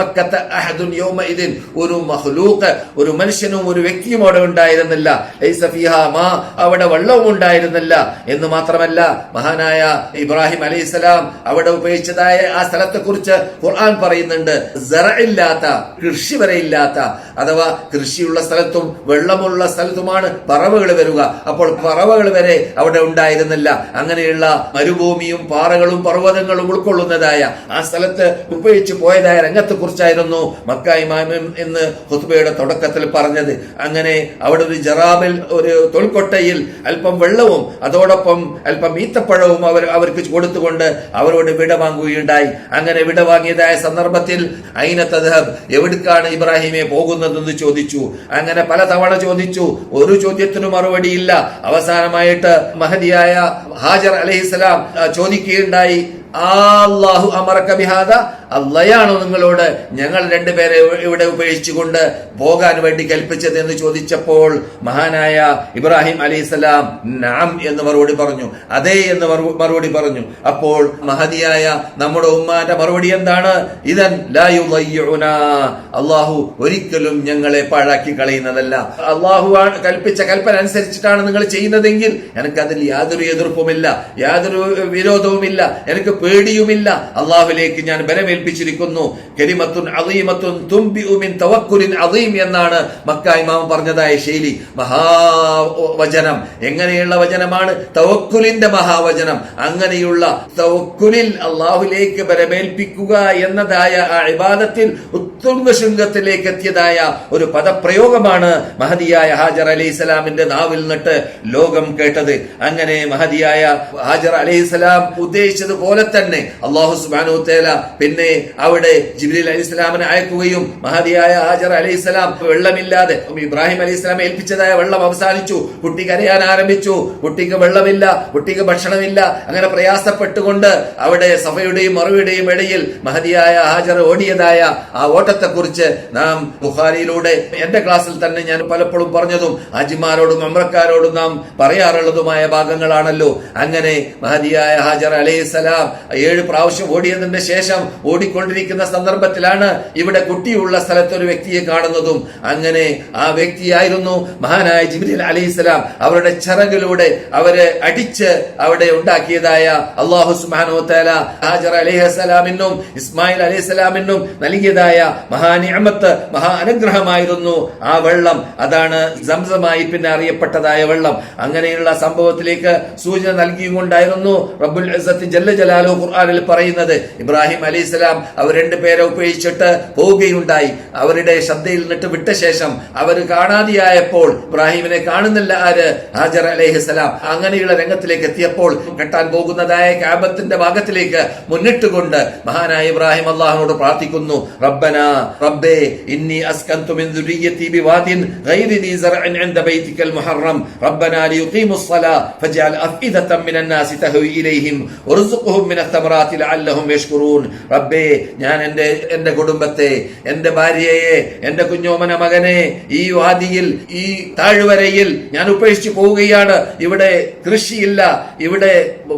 ബിമക്കത അഹദുൻ യൗമഇദിൻ, ഒരു മഖ്ലൂഖ്, ഒരു മനുഷ്യനും ഒരു വ്യക്തിയും അവിടെ ഉണ്ടായിരുന്നില്ല. ലൈസ ഫീഹാ മാ, അവിടെ വെള്ളവും ഉണ്ടായിരുന്നില്ല. എന്ന് മാത്രമല്ല മഹാനായ ഇബ്രാഹിം അലൈഹിസ്സലാം അവിടെ ഉപയോഗിച്ചതായ ആ സ്ഥലത്തെ കുറിച്ച് ഖുർആൻ പറയുന്നുണ്ട്, സറഇല്ലാത്ത, കൃഷി വരെ ഇല്ലാത്ത, അഥവാ കൃഷിയുള്ള സ്ഥലത്തും വെള്ളമുള്ള സ്ഥലത്തുമാണ് പറവകൾ വരിക. അപ്പോൾ പറവകൾ വരെ അവിടെ ഉണ്ടായിരുന്നില്ല. അങ്ങനെയുള്ള മരുഭൂമിയും പാറകളും പർവ്വതങ്ങളും ഉൾക്കൊള്ളുന്നതായ ആ സ്ഥലത്ത് ഉപയോഗിച്ചു പോയതായ രംഗത്തെ കുറിച്ചായിരുന്നു മക്ക ഇമാം എന്ന് ഖുത്ബയുടെ തുടക്കത്തിൽ പറഞ്ഞത്. അങ്ങനെ അവിടെ ഒരു ജറാബിൽ, ഒരു തൊൽക്കൊട്ടയിൽ അല്പം വെള്ളവും അതോടൊപ്പം അല്പം ഈത്തപ്പഴവും അവർക്ക് കൊടുത്തുകൊണ്ട് അവരോട് വിട വാങ്ങുകയുണ്ടായി. അങ്ങനെ വിട വാങ്ങിയതായ സന്ദർഭത്തിൽ ഐന തദ്ഹബ്, എവിടേക്കാണ് ഇബ്രാഹിമെ പോകുന്നതെന്ന് ചോദിച്ചു. അങ്ങനെ പല തവണ ചോദിച്ചു, ഒരു ചോദ്യത്തിനും മറുപടിയില്ല. അവസാനമായിട്ട് മഹദിയായ ഹാജർ അലൈഹിസ്സലാം ചോദിക്കുകയുണ്ടായി, അല്ലാഹു അമറക ബിഹാദ, അള്ളയാണോ നിങ്ങളോട് ഞങ്ങൾ രണ്ടുപേരെ ഇവിടെ ഉപേക്ഷിച്ചുകൊണ്ട് പോകാൻ വേണ്ടി കൽപ്പിച്ചത് എന്ന് ചോദിച്ചപ്പോൾ മഹാനായ ഇബ്രാഹിം അലൈഹിസ്സലാം നഅം എന്ന് മറുപടി പറഞ്ഞു, അതെ എന്ന് മറുപടി പറഞ്ഞു. അപ്പോൾ മഹദിയായ നമ്മുടെ ഉമ്മാന്റെ മറുപടി എന്താണ്? ഇദൻ ലാ യുളയ്യുനാ, അള്ളാഹു ഒരിക്കലും ഞങ്ങളെ പാഴാക്കി കളയുന്നതല്ല. അള്ളാഹു കൽപ്പിച്ച കൽപ്പന അനുസരിച്ചിട്ടാണ് നിങ്ങൾ ചെയ്യുന്നതെങ്കിൽ എനിക്ക് അതിൽ യാതൊരു എതിർപ്പുമില്ല, യാതൊരു വിരോധവുമില്ല, എനിക്ക് പേടിയുമില്ല. അള്ളാഹുവിലേക്ക് ഞാൻ ബലമേൽപ്പിച്ചിരിക്കുന്നു. കലിമത്തുൻ അദീമത്തുൻ തുംബിഉ മിൻ തവക്കുലിൻ അദീം എന്നാണ് മക്ക ഇമാം പറഞ്ഞതായ ശൈലി. മഹാവചനം, എങ്ങനെയുള്ള വചനമാണ്? തവക്കുലിന്റെ മഹാവചനം. അങ്ങനെയുള്ള തവക്കുലിൽ അള്ളാഹുലേക്ക് ബലമേൽപ്പിക്കുക എന്നതായ ആ ഇബാദത്തിൽ ഉത്തുംഗ ശൃംഗത്തിലേക്ക് എത്തിയതായ ഒരു പദപ്രയോഗമാണ് മഹദിയായ ഹാജർ അലൈഹിസ്സലാമിന്റെ നാവിൽ നിന്നിട്ട് ലോകം കേട്ടത്. അങ്ങനെ മഹദിയായ ഹാജർ അലൈഹിസ്സലാം ഉദ്ദേശിച്ചതുപോലെ തന്നെ അല്ലാഹു സുബ്ഹാനഹു വതആല പിന്നെ അവിടെ ജിബ്രീൽ അലൈഹിസ്സലാമിനെ അയക്കുകയും മഹദിയായ ഹാജർ അലൈഹിസ്സലാം വെള്ളമില്ലാതെ ഇബ്രാഹിം അലൈഹിസ്സലാം ഏൽപ്പിച്ചതായ വെള്ളം അവസാനിച്ചു. കുട്ടി കരയാൻ ആരംഭിച്ചു. കുട്ടിക്ക് വെള്ളമില്ല, കുട്ടിക്ക് ഭക്ഷണമില്ല. അങ്ങനെ പ്രയാസപ്പെട്ടുകൊണ്ട് അവിടെ സഫയുടെയും മറുവയുടെയും ഇടയിൽ മഹദിയായ ഹാജർ ഓടിയതായ ആ ഓട്ടത്തെ കുറിച്ച് നാം ബുഖാരിയിലൂടെ എന്റെ ക്ലാസ്സിൽ തന്നെ ഞാൻ പലപ്പോഴും പറഞ്ഞതും ഹാജിമാരോടും ഉംറക്കാരോടും നാം പറയാറുള്ളതുമായ ഭാഗങ്ങളാണല്ലോ. അങ്ങനെ മഹദിയായ ഹാജർ അലൈഹിസ്സലാം 7 പ്രാവശ്യം ഓടിയതിന്റെ ശേഷം ഓടിക്കൊണ്ടിരിക്കുന്ന സന്ദർഭത്തിലാണ് ഇവിടെ കുട്ടിയുള്ള സ്ഥലത്ത് ഒരു വ്യക്തിയെ കാണുന്നതും. അങ്ങനെ ആ വ്യക്തിയായിരുന്നു മഹാനായ ജിബ്രീൽ അലൈഹിസ്സലാം. അവരുടെ ചിറകിലൂടെ അവരെ അടിച്ച് അവിടെ ഉണ്ടാക്കിയതായ അല്ലാഹു സുബ്ഹാനഹു വതആല ഹാജർ അലൈഹിസ്സലാമിനും ഇസ്മായിൽ അലൈഹിസ്സലാമിനും നൽകിയതായ മഹാനിഅമത്ത്, മഹാ അനുഗ്രഹമായിരുന്നു ആ വെള്ളം. അതാണ് സംസമായി പിന്നെ അറിയപ്പെട്ടതായ വെള്ളം. അങ്ങനെയുള്ള സംഭവത്തിലേക്ക് സൂചന നൽകിയുകൊണ്ടായിരുന്നു റബ്ബുൽ ഇസ്സത്ത് ജല്ല ജലാലുഹു ഖുർആനിൽ പറയുന്നത്. ഇബ്രാഹിം അലൈഹിസ്സലാം അവർ രണ്ടുപേരെ ഉപേക്ഷിച്ചിട്ട് പോവുകയുണ്ടായി. അവരുടെ ശ്രദ്ധയിൽ നിന്നിട്ട് വിട്ട ശേഷം അവർ കാണാതെയായപ്പോൾ ഇബ്രാഹിമിനെ കാണുന്നില്ല ആര്? ഹാജർ അലൈഹിസ്സലാം. അങ്ങനെയുള്ള രംഗത്തിലേക്ക് എത്തിയപ്പോൾ കെട്ടാൻ പോകുന്നതായ കഅബത്തിന്റെ ഭാഗത്തിലേക്ക് മുന്നിട്ടുകൊണ്ട് മഹാനായ ഇബ്രാഹിം അല്ലാഹുവോട് പ്രാർത്ഥിക്കുന്നു, റബ്ബനാ റബ്ബേ ഇന്നി അസ്കൻതു മിൻ ദുരിയതി ബിവാദിൻ ഗൈരി ദി സറഇൻ ഇൻദ ബൈതികൽ മുഹറം റബ്ബനാ ലിയുഖീമുസ് സ്വലാ ഫജ്അൽ അഫ്ഇദതൻ മിനൻ നാസി തഹ്വി ഇലൈഹിം വർസുഖ്ഹും മിനത് തമറാത്തി ലഅല്ലഹും യഷ്കുറൂൻ. റബ്ബേ ഞാൻ എന്റെ കുടുംബത്തെ, എന്റെ ഭാര്യയെ, എന്റെ കുഞ്ഞോമന മകനെ ഈ വാദിയിൽ, ഈ താഴ്വരയിൽ ഞാൻ ഉപേക്ഷിച്ചു പോവുകയാണ്. ഇവിടെ കൃഷിയില്ല, ഇവിടെ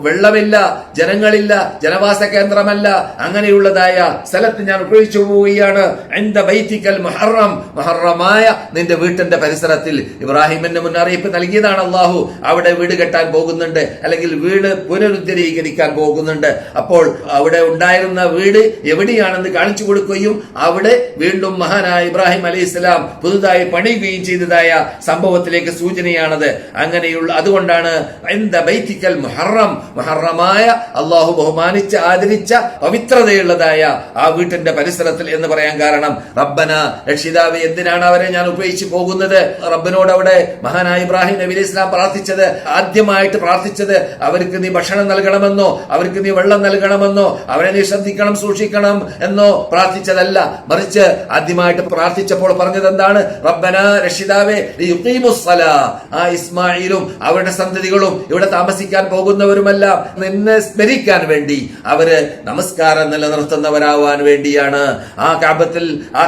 വെള്ളമില്ല, ജനങ്ങളില്ല, ജനവാസ കേന്ദ്രമല്ല. അങ്ങനെയുള്ളതായ സ്ഥലത്ത് ഞാൻ ഉപേക്ഷിച്ചു പോവുകയാണ്. ഇൻദ ബൈതികൽ മുഹറം, മുഹറമായ നിന്റെ വീട്ടിന്റെ പരിസരത്തിൽ. ഇബ്രാഹിമിന് മുന്നറിയിപ്പ് നൽകിയതാണ് അള്ളാഹു. അവിടെ വീട് കെട്ടാൻ പോകുന്നുണ്ട്, അല്ലെങ്കിൽ വീട് പുനരുദ്ധരീകരിക്കാൻ പോകുന്നുണ്ട്. അപ്പോൾ അവിടെ ഉണ്ടായിരുന്ന വീട് എവിടെയാണെന്ന് കാണിച്ചു കൊടുക്കുകയും അവിടെ വീണ്ടും മഹാനായ ഇബ്രാഹിം അലൈഹിസ്സലാം പുതുതായി പണിയുകയും ചെയ്തതായ സംഭവത്തിലേക്ക് സൂചനയാണത്. അങ്ങനെയുള്ള അതുകൊണ്ടാണ് ഇൻദ ബൈതികൽ മുഹറം, മുഹറമായ അള്ളാഹു ബഹുമാനിച്ച് ആദരിച്ച പവിത്രതയുള്ളതായ ആ വീട്ടിന്റെ പരിസരത്തിൽ എന്ന് പറയാൻ കാരണം. റബ്ബന, രക്ഷിതാവേ എന്തിനാണ് അവരെ ഞാൻ ഉപേക്ഷിച്ച് പോകുന്നത്? റബ്ബിനോട് അവിടെ മഹാനായ ഇബ്രാഹിം നബി അലൈഹി സ്വലാം പ്രാർത്ഥിച്ചത്, ആദ്യമായിട്ട് പ്രാർത്ഥിച്ചത് അവർക്ക് നീ ഭക്ഷണം നൽകണമെന്നോ, അവർക്ക് നീ വെള്ളം നൽകണമെന്നോ, അവരെ നീ ശ്രദ്ധിക്കണം, സൂക്ഷിക്കണം എന്നോ പ്രാർത്ഥിച്ചതല്ല. മറിച്ച് ആദ്യമായിട്ട് പ്രാർത്ഥിച്ചപ്പോൾ പറഞ്ഞത് എന്താണ്? റബ്ബന, രക്ഷിതാവേ ലിയുഖീമുസ് സ്വലാ, ആ ഇസ്മായിലും അവരുടെ സന്തതികളും ഇവിടെ താമസിക്കാൻ പോകുന്നവരുമെല്ലാം നിന്നെ സ്മരിക്കാൻ വേണ്ടി, അവര് നമസ്കാരം നിലനിർത്തുന്നവരാവാൻ വേണ്ടിയാണ്. ആ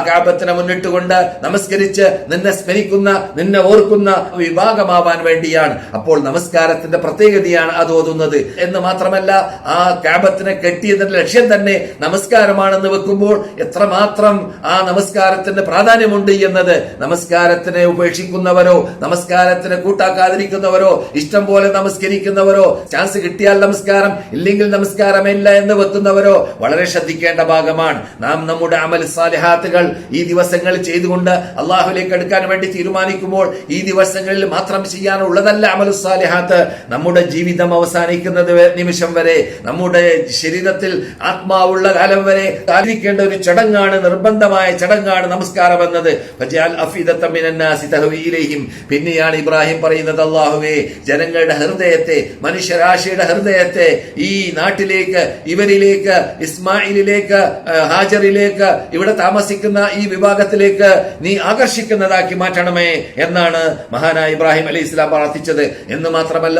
കാബത്തിനെ മുന്നിട്ടുകൊണ്ട് നമസ്കരിച്ച് നിന്നെ സ്മരിക്കുന്ന, നിന്നെ ഓർക്കുന്ന വിഭാഗമാവാൻ വേണ്ടിയാണ്. അപ്പോൾ നമസ്കാരത്തിന്റെ പ്രത്യേകതയാണ് അത് ഓതുന്നത് എന്ന് മാത്രമല്ല, ആ കാബത്തിനെ കെട്ടിയതിന്റെ ലക്ഷ്യം തന്നെ നമസ്കാരമാണെന്ന് വെക്കുമ്പോൾ എത്രമാത്രം ആ നമസ്കാരത്തിന് പ്രാധാന്യമുണ്ട് എന്നത്, നമസ്കാരത്തിനെ ഉപേക്ഷിക്കുന്നവരോ നമസ്കാരത്തിനെ കൂട്ടാക്കാതിരിക്കുന്നവരോ ഇഷ്ടം പോലെ നമസ്കരിക്കുന്നവരോ ചാൻസ് കിട്ടിയാൽ നമസ്കാരം ഇല്ലെങ്കിൽ നമസ്കാരമില്ല എന്ന് വെക്കുന്നവരോ വളരെ ശ്രദ്ധിക്കേണ്ട ഭാഗമാണ്. നാം നമ്മുടെ അമൽ സാലിഹാത്തുകൾ ഈ ദിവസങ്ങളിൽ ചെയ്തുകൊണ്ട് അള്ളാഹുലേക്ക് അടുക്കാൻ വേണ്ടി തീരുമാനിക്കുമ്പോൾ ഈ ദിവസങ്ങളിൽ മാത്രം ചെയ്യാനുള്ളതല്ല അമലു സാലിഹാത്ത്. നമ്മുടെ ജീവിതം അവസാനിക്കുന്നത് നിമിഷം വരെ, നമ്മുടെ ശരീരത്തിൽ ആത്മാവുള്ള കാലം വരെ ആചരിക്കേണ്ട ഒരു ചടങ്ങാണ്, നിർബന്ധമായ ചടങ്ങാണ് നമസ്കാരം എന്നത്. പിന്നെയാണ് ഇബ്രാഹിം പറയുന്നത്, അല്ലാഹുവേ ജനങ്ങളുടെ ഹൃദയത്തെ, മനുഷ്യരാശിയുടെ ഹൃദയത്തെ ഈ നാട്ടിലേക്ക്, ഇവരിലേക്ക്, ഇസ്മായിലിലേക്ക്, ഹാജറിലേക്ക്, ഇവിടെ താമസിക്കുന്ന ഈ വിഭാഗത്തിലേക്ക് നീ ആകർഷിക്കുന്നതാക്കി മാറ്റണമേ എന്നാണ് മഹാനായ ഇബ്രാഹിം അലൈഹി ഇസ്ലാം പ്രാർത്ഥിച്ചത്. എന്ന് മാത്രമല്ല,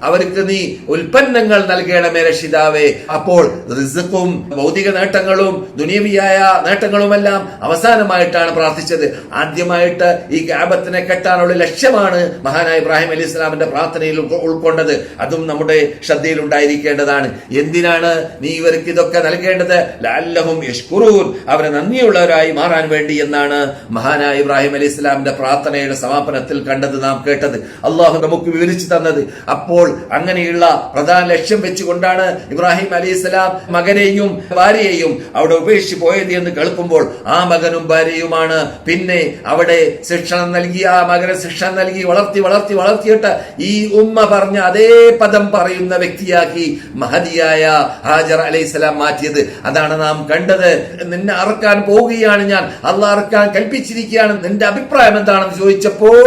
അവർക്ക് നീ ഉൽപ്പന്നങ്ങൾ നൽകണമേ രക്ഷിതാവേ. അപ്പോൾ റിസ്ഖും ഭൗതിക നേട്ടങ്ങളും ദുനിയവിയായ നേട്ടങ്ങളുമെല്ലാം അവസാനമായിട്ടാണ് പ്രാർത്ഥിച്ചത്. ആദ്യമായിട്ട് ഈ കാബത്തിനെ കെട്ടാനുള്ള ലക്ഷ്യമാണ് മഹാനായ ഇബ്രാഹിം അലൈഹി ഇസ്ലാമിന്റെ പ്രാർത്ഥനയിൽ ഉൾക്കൊണ്ടത്. അതും നമ്മുടെ ശ്രദ്ധയിൽ ഉണ്ടായിരിക്കേണ്ടതാണ്. എന്തിനാണ് നീ ഇവർക്ക് ഇതൊക്കെ നൽകേണ്ടത്? ലഅല്ലഹും യശ്കുറൂൻ, അവരെ നന്ദിയുള്ളവരായി മാറാൻ വേണ്ടി എന്നാണ് മഹാനായ ഇബ്രാഹിം അലൈഹി ഇസ്ലാമിന്റെ പ്രാർത്ഥനയുടെ സമാപനത്തിൽ കണ്ടത്, നാം കേട്ടത്, അള്ളാഹു നമുക്ക് വിവരിച്ചു തന്നത്. അപ്പോൾ അങ്ങനെയുള്ള പ്രധാന ലക്ഷ്യം വെച്ചുകൊണ്ടാണ് ഇബ്രാഹിം അലൈഹി ഇസ്ലാം മകനെയും ഭാര്യയെയും അവിടെ ഉപേക്ഷിച്ച് പോയത് എന്ന് കേൾക്കുമ്പോൾ ആ മകനും ഭാര്യയുമാണ് പിന്നെ അവിടെ ശിക്ഷണം നൽകി, ആ മകനെ ശിക്ഷണം നൽകി വളർത്തിയിട്ട് ഈ ഉമ്മ പറഞ്ഞ അതേ പദം പറയുന്ന വ്യക്തിയാക്കി മഹദിയായ ഹാജർ അലൈഹിസ്സലാം മാറ്റിയത്. അതാണ് നാം കണ്ടത്. നിന്നെ അറക്കാൻ പോവുകയാണ് ഞാൻ, അള്ളാഹ് അറക്കാൻ കൽപ്പിച്ചിരിക്കുകയാണ്, നിന്റെ അഭിപ്രായം എന്താണെന്ന് ചോദിച്ചപ്പോൾ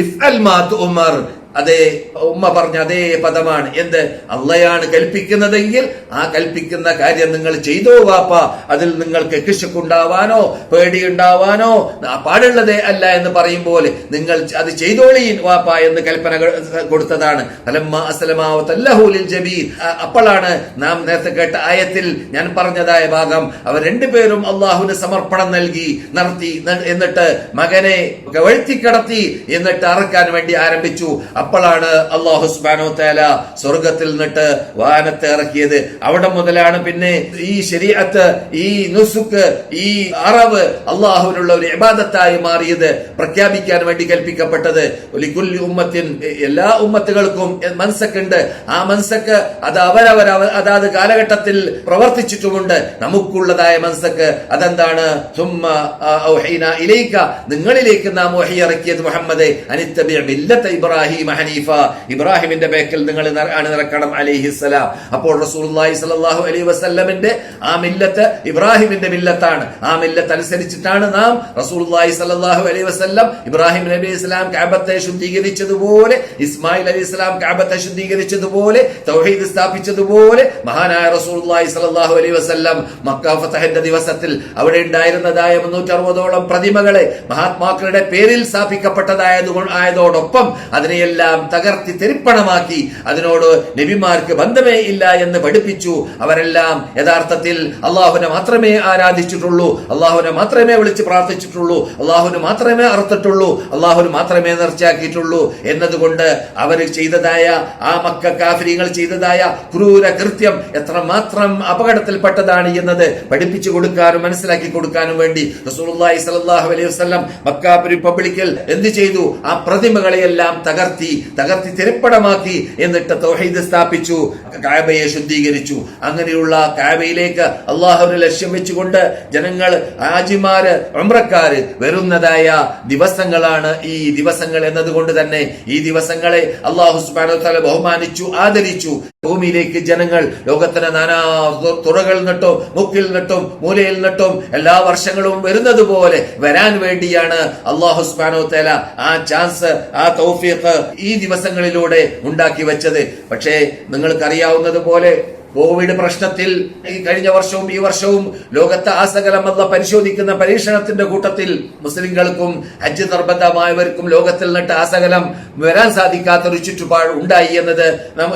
ഇഫ്അൽ മാ തുഅ്മർ, അതേ ഉമ്മ പറഞ്ഞ അതേ പദമാണ്. എന്ത്? അള്ളയാണ് കൽപ്പിക്കുന്നതെങ്കിൽ ആ കൽപ്പിക്കുന്ന കാര്യം നിങ്ങൾ ചെയ്തോ വാപ്പ. അതിൽ നിങ്ങൾക്ക് കിശുക്കുണ്ടാവാനോ പേടിയുണ്ടാവാനോ പാടുള്ളതേ അല്ല എന്ന് പറയും പോലെ നിങ്ങൾ അത് ചെയ്തോളീൻ വാപ്പ എന്ന് കൽപ്പന കൊടുത്തതാണ്. അപ്പോഴാണ് നാം നേരത്തെ കേട്ട ആയത്തിൽ ഞാൻ പറഞ്ഞതായ ഭാഗം, അവർ രണ്ടുപേരും അള്ളാഹുവിന് സമർപ്പണം നൽകി നടത്തി, എന്നിട്ട് മകനെ കവഴ്ത്തിക്കടത്തി, എന്നിട്ട് അറക്കാൻ വേണ്ടി ആരംഭിച്ചു. അപ്പോഴാണ് അല്ലാഹു സുബ്ഹാനഹു വതആല സ്വർഗത്തിൽ നിന്നിട്ട് വാനത്തെ ഇറക്കിയത്. അവിടെ മുതലാണ് പിന്നെ ഈ ശരീഅത്ത്, ഈ നുസുക്ക്, ഈ അറവ് അള്ളാഹുവിനുള്ള ഒരു ഇബാദത്തായി മാറിയത്, പ്രഖ്യാപിക്കാൻ വേണ്ടി കൽപ്പിക്കപ്പെട്ടത്. ലികുല്ലി ഉമ്മത്തിൻ, എല്ലാ ഉമ്മത്തുകൾക്കും മൻസക്കുണ്ട്. ആ മൻസക്ക് അത് അവരവർ അതാത് കാലഘട്ടത്തിൽ പ്രവർത്തിച്ചിട്ടുമുണ്ട്. നമുക്കുള്ളതായ മൻസക്ക് അതെന്താണ്? സുമ്മ ഔഹീനാ ഇലൈക, നിങ്ങളിലേക്ക് നാം വഹി ഇറക്കിയത് മുഹമ്മദേ അനിത്തബി മില്ലത ഇബ്രാഹിം ഹനീഫ, ഇബ്രാഹിമിന്റെ ബേക്കൽ നിങ്ങൾ അണിനിരക്കണം അലൈഹിസ്സലാം. അപ്പോൾ റസൂലുള്ളാഹി സ്വല്ലല്ലാഹു അലൈഹി വസല്ലമിന്റെ ആ മില്ലത്ത് ഇബ്രാഹിമിന്റെ മില്ലത്താണ്. ആ മില്ലത്ത് അനുസരിച്ചിട്ടാണ് നാം റസൂലുള്ളാഹി സ്വല്ലല്ലാഹു അലൈഹി വസല്ലം ഇബ്രാഹിം നബി ഇസ്ലാം കഅബത്തെ ശുദ്ധീകരിച്ചതുപോലെ, ഇസ്മായിൽ അലൈഹി ഇസ്ലാം കഅബത്തെ ശുദ്ധീകരിച്ചതുപോലെ, തൗഹീദ് സ്ഥാപിച്ചതുപോലെ മഹാനായ റസൂലുള്ളാഹി സ്വല്ലല്ലാഹു അലൈഹി വസല്ലം മക്ക ഫതഹിന്റെ ദിവസത്തിൽ അവിടെ ഉണ്ടായിരുന്നതായ 360ഓളം പ്രതിമകളെ മഹാത്മാക്കളുടെ പേരിൽ സ്ഥാപിക്കപ്പെട്ടതായതോടൊപ്പം അതിനെയെല്ലാം തകർത്തി തെരിപ്പണമാക്കി, അതിനോട് നബിമാർക്ക് ബന്ധമേ ഇല്ല എന്ന് പഠിപ്പിച്ചു. അവരെല്ലാം യഥാർത്ഥത്തിൽ അള്ളാഹുവിനെ മാത്രമേ ആരാധിച്ചിട്ടുള്ളൂ, അള്ളാഹുവിനെ മാത്രമേ വിളിച്ച് പ്രാർത്ഥിച്ചിട്ടുള്ളൂ, അള്ളാഹുവിന് മാത്രമേ അറുത്തിട്ടുള്ളൂ, അള്ളാഹുവിന് മാത്രമേ നേർച്ചയാക്കിയിട്ടുള്ളൂ എന്നതുകൊണ്ട് അവർ ചെയ്തതായ ആ മക്ക കാഫിരീങ്ങൾ ചെയ്തതായ ക്രൂര കൃത്യം എത്രമാത്രം അപകടത്തിൽപ്പെട്ടതാണ് എന്നത് പഠിപ്പിച്ചു കൊടുക്കാനും മനസ്സിലാക്കി കൊടുക്കാനും വേണ്ടി റസൂലുള്ളാഹി സ്വല്ലല്ലാഹു അലൈഹി വസല്ലം മക്ക റിപ്പബ്ലിക്കിൽ എന്ത് ചെയ്തു? ആ പ്രതിമകളെയെല്ലാം തകർത്തി തെരിപ്പണമാക്കി, എന്നിട്ട് തൗഹീദ് സ്ഥാപിച്ചു, കഅബയെ ശുദ്ധീകരിച്ചു. അങ്ങനെയുള്ള കഅബയിലേക്ക് അള്ളാഹുവിനെ ലക്ഷ്യം വെച്ചുകൊണ്ട് ജനങ്ങൾ, ഹാജിമാര്, ഉംറക്കാര് വരുന്നതായ ദിവസങ്ങളാണ് ഈ ദിവസങ്ങൾ എന്നതുകൊണ്ട് തന്നെ ഈ ദിവസങ്ങളെ അല്ലാഹു സുബ്ഹാനഹു വ തആല ബഹുമാനിച്ചു, ആദരിച്ചു. ഭൂമിയിലേക്ക് ജനങ്ങൾ ലോകത്തിന് നാനാ തുറകളിൽ നിന്നിട്ടും മുക്കിൽ നിന്നിട്ടും മൂലയിൽ നിന്നിട്ടും എല്ലാ വർഷങ്ങളും വരുന്നത് പോലെ വരാൻ വേണ്ടിയാണ് അല്ലാഹു സുബ്ഹാനഹു വ തആല ആ ചാൻസ്, ആ തൗഫീഖ് ഈ ദിവസങ്ങളിലൂടെ ഉണ്ടാക്കി വെച്ചത്. പക്ഷേ നിങ്ങൾക്കറിയാവുന്നതുപോലെ കോവിഡ് പ്രശ്നത്തിൽ ഈ കഴിഞ്ഞ വർഷവും ഈ വർഷവും ലോകത്തെ ആസകലമല്ല പരിശോധിക്കുന്ന പരീക്ഷണത്തിന്റെ കൂട്ടത്തിൽ മുസ്ലിങ്ങൾക്കും ഹജ്ജ് നിർബന്ധമായവർക്കും ലോകത്തിൽ നിന്നിട്ട് ആസകലം വരാൻ സാധിക്കാത്തൊരു ചുറ്റുപാട് ഉണ്ടായി എന്നത്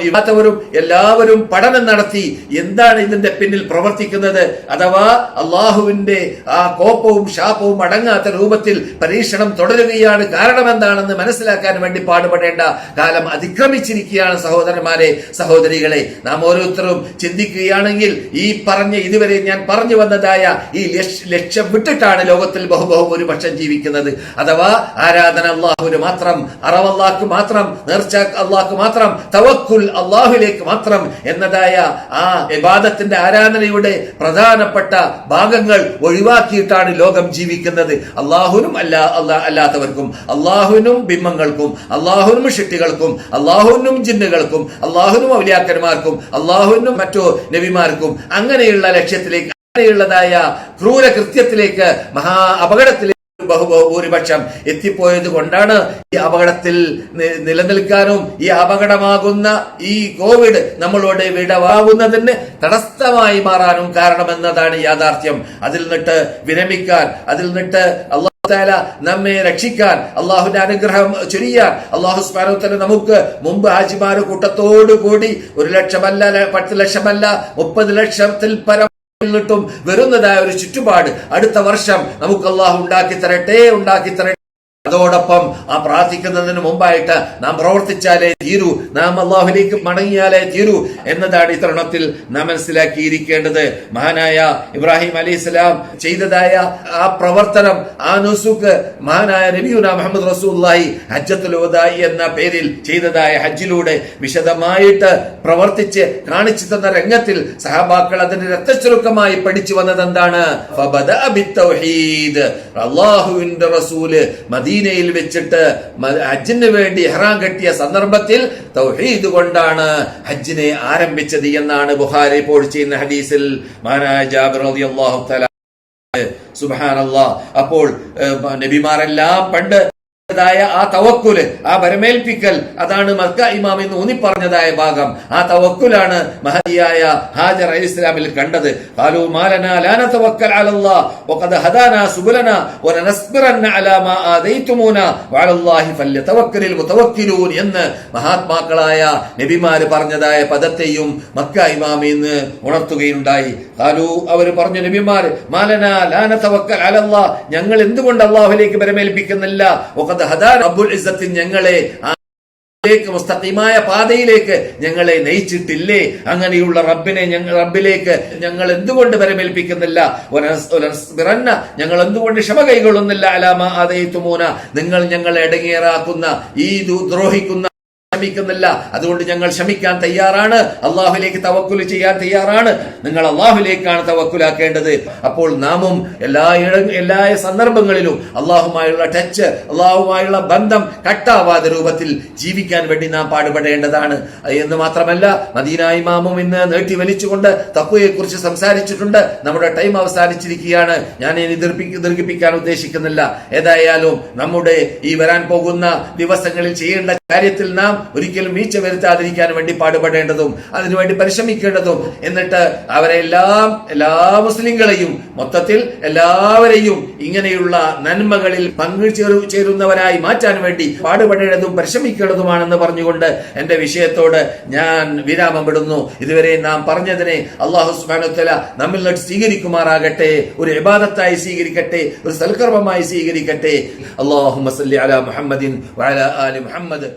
ഇല്ലാത്തവരും എല്ലാവരും പഠനം നടത്തി എന്താണ് ഇതിന്റെ പിന്നിൽ പ്രവർത്തിക്കുന്നത്, അഥവാ അള്ളാഹുവിന്റെ ആ കോപവും ശാപവും അടങ്ങാത്ത രൂപത്തിൽ പരീക്ഷണം തുടരുകയാണ്, കാരണം എന്താണെന്ന് മനസ്സിലാക്കാൻ വേണ്ടി പാടുപെടേണ്ട കാലം അതിക്രമിച്ചിരിക്കുകയാണ്. സഹോദരന്മാരെ, സഹോദരികളെ, നാം ഓരോരുത്തരും ചിന്തിക്കുകയാണെങ്കിൽ ഈ ഇതുവരെ ഞാൻ പറഞ്ഞു വന്നതായ ഈ ലക്ഷ്യം വിട്ടിട്ടാണ് ലോകത്തിൽ ബഹുഭൂരിപക്ഷം ജീവിക്കുന്നത്. അഥവാ ആരാധന അള്ളാഹുവിന് മാത്രം, അറവല്ലാഹ്ക്ക് മാത്രം, നേർച്ച അള്ളാഹ്ക്ക് മാത്രം, തവക്കുൽ അള്ളാഹുലേക്ക് മാത്രം എന്നതായ ആ ഇബാദത്തിന്റെ ആരാധനയുടെ പ്രധാനപ്പെട്ട ഭാഗങ്ങൾ ഒഴിവാക്കിയിട്ടാണ് ലോകം ജീവിക്കുന്നത്. അള്ളാഹുവിനും അല്ലാത്തവർക്കും, അള്ളാഹുവിനും ബിംബങ്ങൾക്കും, അള്ളാഹുവിനും ഷിട്ടികൾക്കും, അള്ളാഹുവിനും ജിന്നുകൾക്കും, അള്ളാഹുവിനും ഔലിയാക്കന്മാർക്കും, അള്ളാഹുവിനും മറ്റു നബിമാർക്കും അങ്ങനെയുള്ള ലക്ഷ്യത്തിലേക്ക്, അങ്ങനെയുള്ളതായ ക്രൂര കൃത്യത്തിലേക്ക്, മഹാ അപകടത്തിലേക്ക് ബഹുഭൂരിപക്ഷം എത്തിപ്പോയത് കൊണ്ടാണ് ഈ അപകടത്തിൽ നിലനിൽക്കാനും ഈ അപകടമാകുന്ന ഈ കോവിഡ് നമ്മളോട് വിടവാകുന്നതിന് തടസ്സമായി മാറാനും കാരണമെന്നതാണ് യാഥാർത്ഥ്യം. അതിൽ നിന്നിട്ട് വിരമിക്കാൻ, അതിൽ നിന്നിട്ട് നമ്മെ രക്ഷിക്കാൻ, അള്ളാഹുവിന്റെ അനുഗ്രഹം ചൊരിയാൻ അള്ളാഹു സുബ്ഹാനഹു വ തആല നമുക്ക് മുമ്പ് ഹാജിമാര് കൂട്ടത്തോടു കൂടി 1 ലക്ഷമല്ല, 10 ലക്ഷമല്ല, 30 ലക്ഷത്തിൽ പരം ും വരുന്നതായ ഒരു ചുറ്റുപാട് അടുത്ത വർഷം നമുക്ക് അള്ളാഹു ഉണ്ടാക്കി തരട്ടെ. അതോടൊപ്പം ആ പ്രാർത്ഥിക്കുന്നതിന് മുമ്പായിട്ട് നാം പ്രവർത്തിച്ചാലേ തീരൂ, നാം അള്ളാഹുലേക്ക് മടങ്ങിയാലേ തീരൂ എന്നതാണ് ഈ തരുണത്തിൽ നാം മനസ്സിലാക്കിയിരിക്കേണ്ടത്. മഹാനായ ഇബ്രാഹിം അലൈഹിസ്സലാം ചെയ്തതായ ആ പ്രവർത്തനം, ആ നുസുക്ക് മഹാനായ നബിയുനാ മുഹമ്മദ് റസൂലുള്ളാഹി ഹജ്ജത്തുൽ വദാഇ എന്ന പേരിൽ ചെയ്തതായ ഹജ്ജിലൂടെ വിശദമായിട്ട് പ്രവർത്തിച്ച് കാണിച്ചു തന്ന രംഗത്തിൽ സഹാബാക്കൾ അതിന് രക്തചുരുക്കമായി പഠിച്ചു വന്നത് എന്താണ്? അള്ളാഹുവിന്റെ റസൂല് മദീനയിൽ വെച്ചിട്ട് ഹജ്ജിന് വേണ്ടി ഇഹ്റാം കെട്ടിയ സന്ദർഭത്തിൽ തൗഹീദ് കൊണ്ടാണ് ഹജ്ജിനെ ആരംഭിച്ചത് എന്നാണ് ബുഖാരി റിപ്പോർട്ട് ചെയ്യുന്ന ഹദീസിൽ മഹാനായ ജാബിർ റളിയല്ലാഹു തആല. സുബ്ഹാനല്ലാഹ്. അപ്പോൾ നബിമാരെല്ലാം പണ്ട് ആ തവക്കുല്, ആ വരമേൽപ്പിക്കൽ, അതാണ് മക്ക ഇമാം എന്ന് ഊന്നി പറഞ്ഞതായ ഭാഗം. ആ തവക്കുലാണ് മഹദിയായ ഹാജർ അലൈഹിസ്സലാമിൽ കണ്ടത്. ഖാലൂ മാ ലനാ ലാ നതവക്കൽ അലല്ലാഹ് വഖദ് ഹദാനാ സുബലനാ വനസ്ബിറന്ന അലാ മാ ആദൈതുമൂനാ വഅലല്ലാഹി ഫല്യതവക്കലിൽ മുതവക്കിലൂൻ എന്ന് മഹാത്മാക്കളായ നബിമാര് പറഞ്ഞതായ പദത്തെയും മക്ക ഇമാം എന്ന് ഉണർത്തുകയുണ്ടായി. ഖാലൂ, അവർ പറഞ്ഞു, നബിമാർ, മാ ലനാ ലാ നതവക്കൽ അലല്ലാഹ്, ഞങ്ങൾ എന്തുകൊണ്ട് അല്ലാഹുവിലേക്ക് വരമേൽപ്പിക്കുന്നില്ല? റബ്ബുൽ ഇസ്സത്ത് ഞങ്ങളെ മുസ്തഖീമായ പാതയിലേക്ക് ഞങ്ങളെ നയിച്ചിട്ടില്ലേ? അങ്ങനെയുള്ള റബ്ബിലേക്ക് ഞങ്ങൾ എന്തുകൊണ്ട് വരമേൽപ്പിക്കുന്നില്ല? ഞങ്ങൾ എന്തുകൊണ്ട് ക്ഷമ കൈകൊള്ളുന്നില്ല? അലാമ ആദൈതുമൂന, നിങ്ങൾ ഞങ്ങളെ ഇടങ്ങേറാക്കുന്ന ഈ ദ്രോഹിക്കുന്ന ക്ഷമിക്കുന്നില്ല, അതുകൊണ്ട് ഞങ്ങൾ ക്ഷമിക്കാൻ തയ്യാറാണ്, അള്ളാഹുലേക്ക് തവക്കുൽ ചെയ്യാൻ തയ്യാറാണ്. നിങ്ങൾ അള്ളാഹുലേക്കാണ് തവക്കുലാക്കേണ്ടത്. അപ്പോൾ നാമും എല്ലാ സന്ദർഭങ്ങളിലും അള്ളാഹുമായുള്ള ടച്ച്, അള്ളാഹുമായുള്ള ബന്ധം കട്ടാവാத രൂപത്തിൽ ജീവിക്കാൻ വേണ്ടി നാം പാടുപെടേണ്ടതാണ്. എന്ന് മാത്രമല്ല, മദീന ഇമാമും ഇന്ന് നീട്ടി വലിച്ചുകൊണ്ട് തഖ്വയെ കുറിച്ച് സംസാരിച്ചിട്ടുണ്ട്. നമ്മുടെ ടൈം അവസാനിച്ചിരിക്കുകയാണ്. ഞാൻ ഇനി ദീർഘിപ്പിക്കാൻ ഉദ്ദേശിക്കുന്നില്ല. ഏതായാലും നമ്മുടെ ഈ വരാൻ പോകുന്ന ദിവസങ്ങളിൽ ചെയ്യേണ്ട കാര്യത്തിൽ നാം ഒരിക്കലും വീഴ്ച വരുത്താതിരിക്കാൻ വേണ്ടി പാടുപെടേണ്ടതും അതിനുവേണ്ടി പരിശ്രമിക്കേണ്ടതും, എന്നിട്ട് എല്ലാ മുസ്ലിങ്ങളെയും മൊത്തത്തിൽ എല്ലാവരെയും ഇങ്ങനെയുള്ള നന്മകളിൽ ചേരുന്നവരായി മാറ്റാൻ വേണ്ടി പാടുപെടേണ്ടതും പരിശ്രമിക്കേണ്ടതുമാണെന്ന് പറഞ്ഞുകൊണ്ട് എന്റെ വിഷയത്തോട് ഞാൻ വിരാമം വിടുന്നു. ഇതുവരെ നാം പറഞ്ഞതിനെ അല്ലാഹു സുബ്ഹാനഹു വ തആല നമ്മിൽ നിന്ന് സ്വീകരിക്കുമാറാകട്ടെ, ഒരു ഇബാദത്തായി സ്വീകരിക്കട്ടെ, ഒരു സൽക്കർമ്മമായി സ്വീകരിക്കട്ടെ. അല്ലാഹുമ്മ സല്ലി അലാ മുഹമ്മദിൻ വഅലാ ആലി മുഹമ്മദ്.